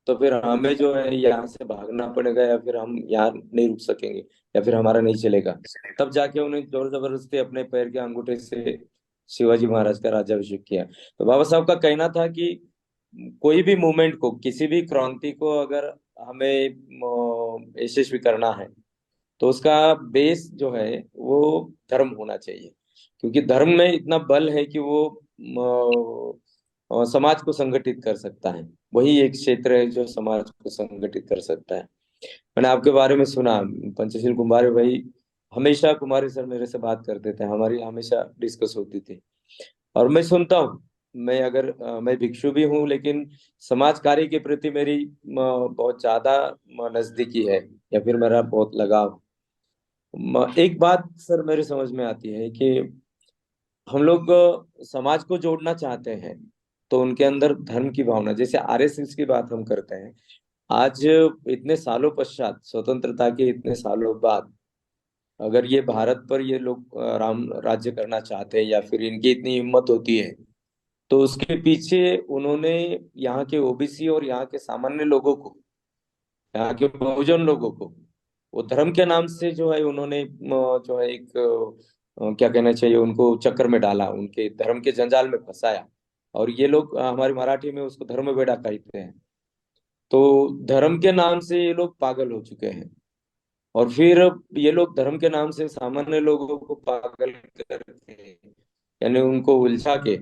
तो फिर हमें जो है यहाँ से भागना पड़ेगा या फिर हम यहाँ नहीं रुक सकेंगे या फिर हमारा नहीं चलेगा। तब जाके उन्हें जोर जबरदस्ती अपने पैर के अंगूठे से शिवाजी महाराज का राज्याभिषेक किया। तो बाबा साहब का कहना था कि कोई भी मूवमेंट को, किसी भी क्रांति को अगर हमें यशस्वी करना है तो उसका बेस जो है वो धर्म होना चाहिए, क्योंकि धर्म में इतना बल है कि वो समाज को संगठित कर सकता है। वही एक क्षेत्र है जो समाज को संगठित कर सकता है। मैंने आपके बारे में सुना, पंचशील कुमारी भाई हमेशा, कुमारी सर मेरे से बात करते थे, हमारी हमेशा डिस्कस होती थी और मैं सुनता हूँ। मैं भिक्षु भी हूँ, लेकिन समाज कार्य के प्रति मेरी बहुत ज्यादा नजदीकी है या फिर मेरा बहुत लगाव। एक बात सर मेरे समझ में आती है कि हम लोग समाज को जोड़ना चाहते हैं तो उनके अंदर धर्म की भावना, जैसे आरएसएस की बात हम करते हैं, आज इतने सालों पश्चात, स्वतंत्रता के इतने सालों बाद, अगर ये भारत पर ये लोग राम राज्य करना चाहते हैं या फिर इनकी इतनी हिम्मत होती है, तो उसके पीछे उन्होंने यहाँ के ओबीसी और यहाँ के सामान्य लोगों को, यहाँ के बहुजन लोगों को वो धर्म के नाम से जो है उन्होंने जो है एक क्या कहना चाहिए, उनको चक्कर में डाला, उनके धर्म के जंजाल में फंसाया। और ये लोग हमारी मराठी में उसको धर्म बेड़ा कहते हैं। तो धर्म के नाम से ये लोग पागल हो चुके हैं और फिर ये लोग धर्म के नाम से सामान्य लोगों को पागल करके, यानी उनको उलझा के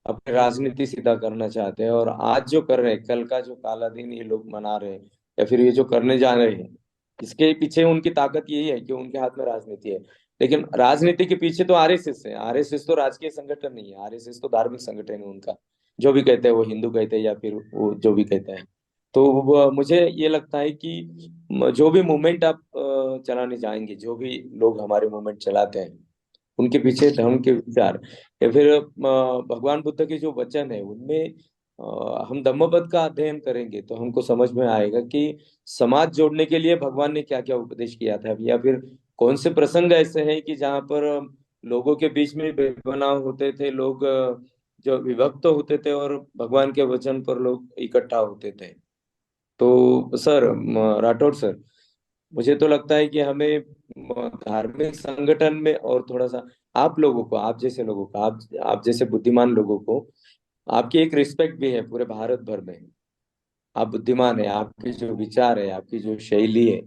अपनी राजनीति सीधा करना चाहते हैं। और आज जो कर रहे हैं, कल का जो काला दिन ये लोग मना रहे हैं या फिर ये जो करने जा रहे हैं, इसके पीछे उनकी ताकत यही है कि उनके हाथ में राजनीति है। लेकिन राजनीति के पीछे तो आरएसएस है। आरएसएस तो राजकीय संगठन नहीं है, आरएसएस तो धार्मिक संगठन है उनका। जो भी कहते हैं वो हिंदू कहते हैं या फिर वो जो भी कहते हैं। तो मुझे ये लगता है कि जो भी मूवमेंट आप चलाने जाएंगे, जो भी लोग हमारे मूवमेंट चलाते हैं, उनके पीछे धर्म के विचार या फिर भगवान बुद्ध के जो वचन है उनमें हम धम्मपद का अध्ययन करेंगे तो हमको समझ में आएगा कि समाज जोड़ने के लिए भगवान ने क्या क्या उपदेश किया था, या फिर कौन से प्रसंग ऐसे हैं कि जहाँ पर लोगों के बीच में भेदभाव होते थे, लोग जो विभक्त होते थे और भगवान के वचन पर लोग इकट्ठा होते थे। तो सर, राठौड़ सर, मुझे तो लगता है कि हमें धार्मिक संगठन में और थोड़ा सा आप लोगों को, आप जैसे लोगों को, आप जैसे बुद्धिमान लोगों को, आपकी एक रिस्पेक्ट भी है पूरे भारत भर में। आप बुद्धिमान है, आपके जो विचार है, आपकी जो शैली है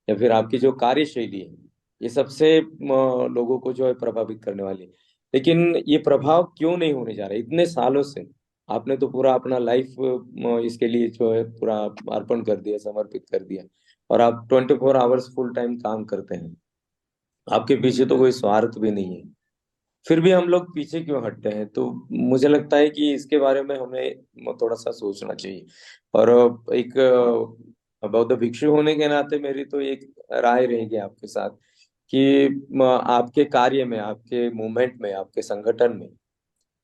या फिर आपकी जो कार्यशैली है, ये सबसे लोगों को जो है प्रभावित करने वाली है। लेकिन ये प्रभाव क्यों नहीं होने जा रहा है इतने सालों से? आपने तो पूरा अपना लाइफ इसके लिए जो है पूरा अर्पण कर दिया, समर्पित कर दिया, और आप 24 आवर्स फुल टाइम काम करते हैं। आपके पीछे तो कोई स्वार्थ भी नहीं है, फिर भी हम लोग पीछे क्यों हटते हैं? तो मुझे लगता है कि इसके बारे में हमें थोड़ा सा सोचना चाहिए। और एक बौद्ध भिक्षु होने के नाते मेरी तो एक राय रहेगी आपके साथ कि आपके कार्य में, आपके मूवमेंट में, आपके संगठन में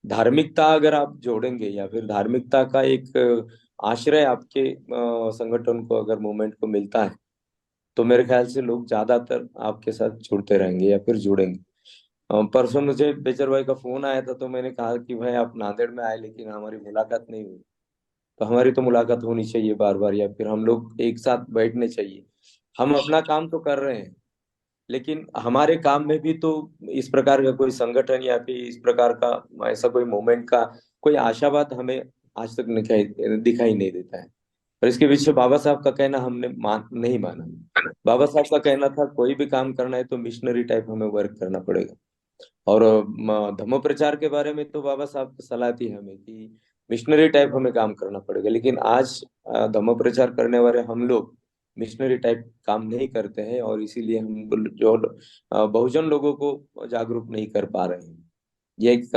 धार्मिकता अगर आप जोड़ेंगे या फिर धार्मिकता का एक आश्रय आपके संगठन को, अगर मूवमेंट को मिलता है, तो मेरे ख्याल से लोग ज्यादातर आपके साथ जुड़ते रहेंगे या फिर जुड़ेंगे। परसों मुझे बेचर भाई का फोन आया था, तो मैंने कहा कि भाई आप नांदेड़ में आए लेकिन हमारी मुलाकात नहीं हुई। तो हमारी तो मुलाकात होनी चाहिए बार बार, या फिर हम लोग एक साथ बैठने चाहिए। हम अपना काम तो कर रहे हैं, लेकिन हमारे काम में भी तो इस प्रकार का कोई संगठन या फिर इस प्रकार का ऐसा कोई मूवमेंट का कोई आशावाद हमें आज तक दिखाई नहीं देता है। और इसके पीछे बाबा साहब का कहना हमने नहीं माना। बाबा साहब का कहना था कोई भी काम करना है तो मिशनरी टाइप हमें वर्क करना पड़ेगा। और धम्म प्रचार के बारे में तो बाबा साहब सलाह थी हमें कि मिशनरी टाइप हमें काम करना पड़ेगा, लेकिन आज धम्म प्रचार करने वाले हम लोग मिशनरी टाइप काम नहीं करते हैं, और इसीलिए हम जो बहुजन लोगों को जागरूक नहीं कर पा रहे हैं। ये एक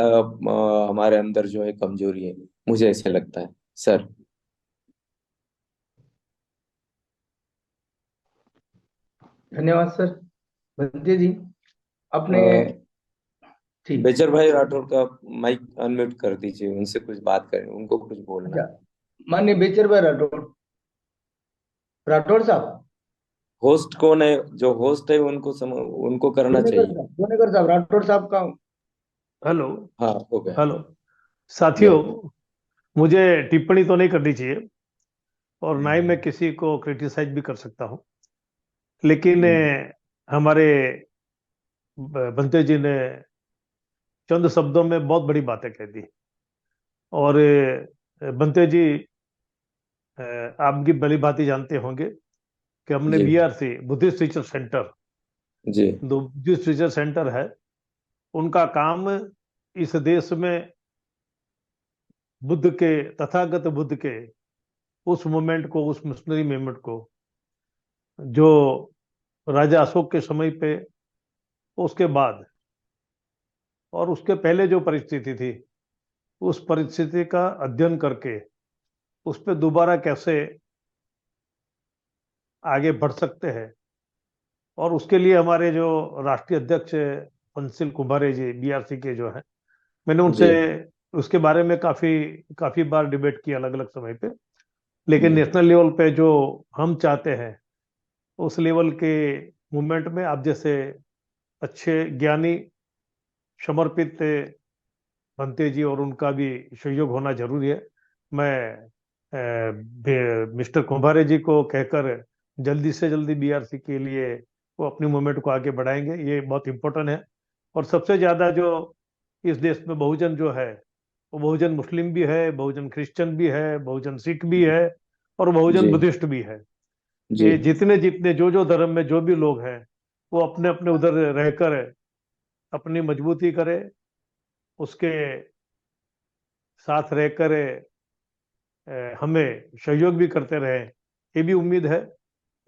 हमारे अंदर जो है कमजोरी है, मुझे ऐसे लगता है सर। धन्यवाद सर। भंते जी अपने ठीक। बेचर भाई राठौर का माइक अनम्यूट कर दीजिए, उनसे कुछ बात करें, उनको कुछ बोलना है। अच्छा, माननीय बेचर भाई राठौर साहब, होस्ट कौन है? जो होस्ट है उनको करना चाहिए। गोनेकर साहब, राठौर साहब का। हेलो। हाँ, हो गया। हेलो साथियों, मुझे टिप्पणी तो नहीं करनी चाहिए और ना ही मैं किसी को क्रिटिसाइज भी कर सकता हूं, लेकिन हमारे बंते जी ने चंद शब्दों में बहुत बड़ी बातें कह दी। और बंते जी, आप भी भली भांति जानते होंगे कि हमने जी बीआरसी बुद्धिस्ट टीचर सेंटर, जी जो बुद्धिस्ट टीचर सेंटर है, उनका काम इस देश में बुद्ध के, तथागत बुद्ध के उस मूवमेंट को, उस मिशनरी मूवमेंट को जो राजा अशोक के समय पे, उसके बाद और उसके पहले जो परिस्थिति थी, उस परिस्थिति का अध्ययन करके उस पर दोबारा कैसे आगे बढ़ सकते हैं, और उसके लिए हमारे जो राष्ट्रीय अध्यक्ष पंसिल कुमारे जी बीआरसी के जो है, मैंने उनसे उसके बारे में काफी काफी बार डिबेट किया अलग अलग समय पे। लेकिन नेशनल लेवल पे जो हम चाहते हैं, उस लेवल के मूवमेंट में आप जैसे अच्छे ज्ञानी, समर्पित बनते जी और उनका भी सहयोग होना जरूरी है। मैं मिस्टर कुंभारे जी को कहकर जल्दी से जल्दी बीआरसी के लिए वो अपनी मूवमेंट को आगे बढ़ाएंगे, ये बहुत इम्पोर्टेंट है। और सबसे ज्यादा जो इस देश में बहुजन जो है, वो बहुजन मुस्लिम भी है, बहुजन क्रिश्चियन भी है, बहुजन सिख भी है, और बहुजन जी बुद्धिस्ट भी है। जी ये जितने जितने जो धर्म में जो भी लोग हैं, वो अपने अपने उधर रहकर अपनी मजबूती करे, उसके साथ रहकर हमें सहयोग भी करते रहे, ये भी उम्मीद है।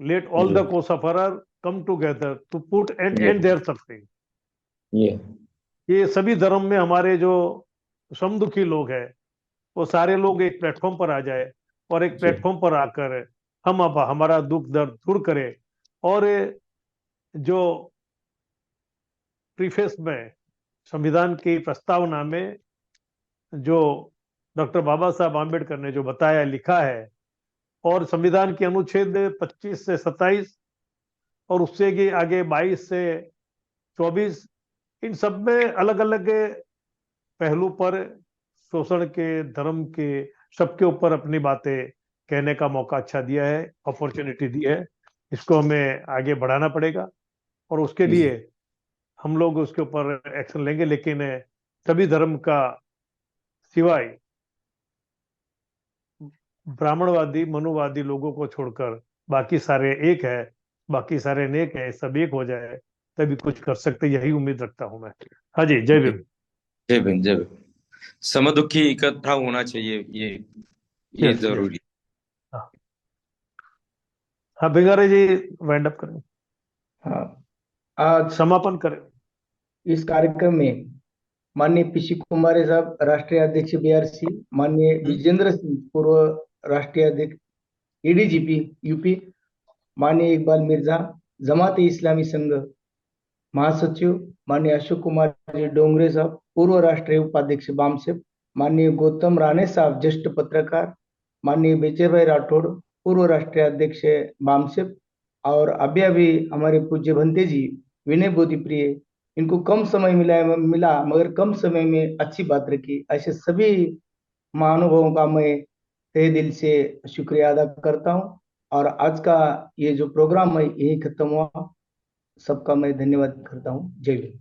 Let all the co sufferer come together to put end their suffering. ये ये सभी धर्म में हमारे जो समदुखी लोग हैं, वो सारे लोग एक प्लेटफॉर्म पर आ जाए, और एक प्लेटफॉर्म पर आकर हम अब हमारा दुख दर्द दूर करें। और जो प्रीफेस में, संविधान की प्रस्तावना में जो डॉक्टर बाबा साहब आम्बेडकर ने जो बताया, लिखा है, और संविधान के अनुच्छेद 25 से 27 और उससे के आगे 22 से 24, इन सब में अलग अलग पहलू पर शोषण के, धर्म के, सबके ऊपर अपनी बातें कहने का मौका अच्छा दिया है, अपॉर्चुनिटी दी है। इसको हमें आगे बढ़ाना पड़ेगा, और उसके लिए हम लोग उसके ऊपर एक्शन लेंगे। लेकिन सभी धर्म का सिवाय ब्राह्मणवादी, मनुवादी लोगों को छोड़कर बाकी सारे एक है, बाकी सारे नेक है, सब एक हो जाए तभी कुछ कर सकते, यही उम्मीद रखता हूं मैं। हाँ जी, जय भीम। जय भीम, जय भीम। समदुखी इकट्ठा होना चाहिए, ये यस, जरूरी। हाँ हाँ, भिंगारे जी वाइंड अप करें, हाँ, आज समापन करें। इस कार्यक्रम में माननीय पीसी कुमारे साहब, राष्ट्रीय अध्यक्ष बीआरसी, माननीय विजेंद्र सिंह, पूर्व राष्ट्रीय अध्यक्ष एडीजीपी यूपी, माननीय इकबाल मिर्जा, जमात इस्लामी संघ महासचिव, माननीय अशोक कुमार जी डोंगरे साहब, पूर्व राष्ट्रीय उपाध्यक्ष बामसेप, माननीय गौतम राणे साहब, ज्येष्ठ पत्रकार, माननीय बेचर भाई राठौड़, पूर्व राष्ट्रीय अध्यक्ष बामसेप, और अभी अभी हमारे पूज्य भंते जी विनय बोधी प्रिय, इनको कम समय मिला मगर कम समय में अच्छी बात रखी। ऐसे सभी महानुभावों का मैं तहे दिल से शुक्रिया अदा करता हूँ, और आज का ये जो प्रोग्राम है यही खत्म हुआ। सबका मैं धन्यवाद करता हूँ। जय हिंद।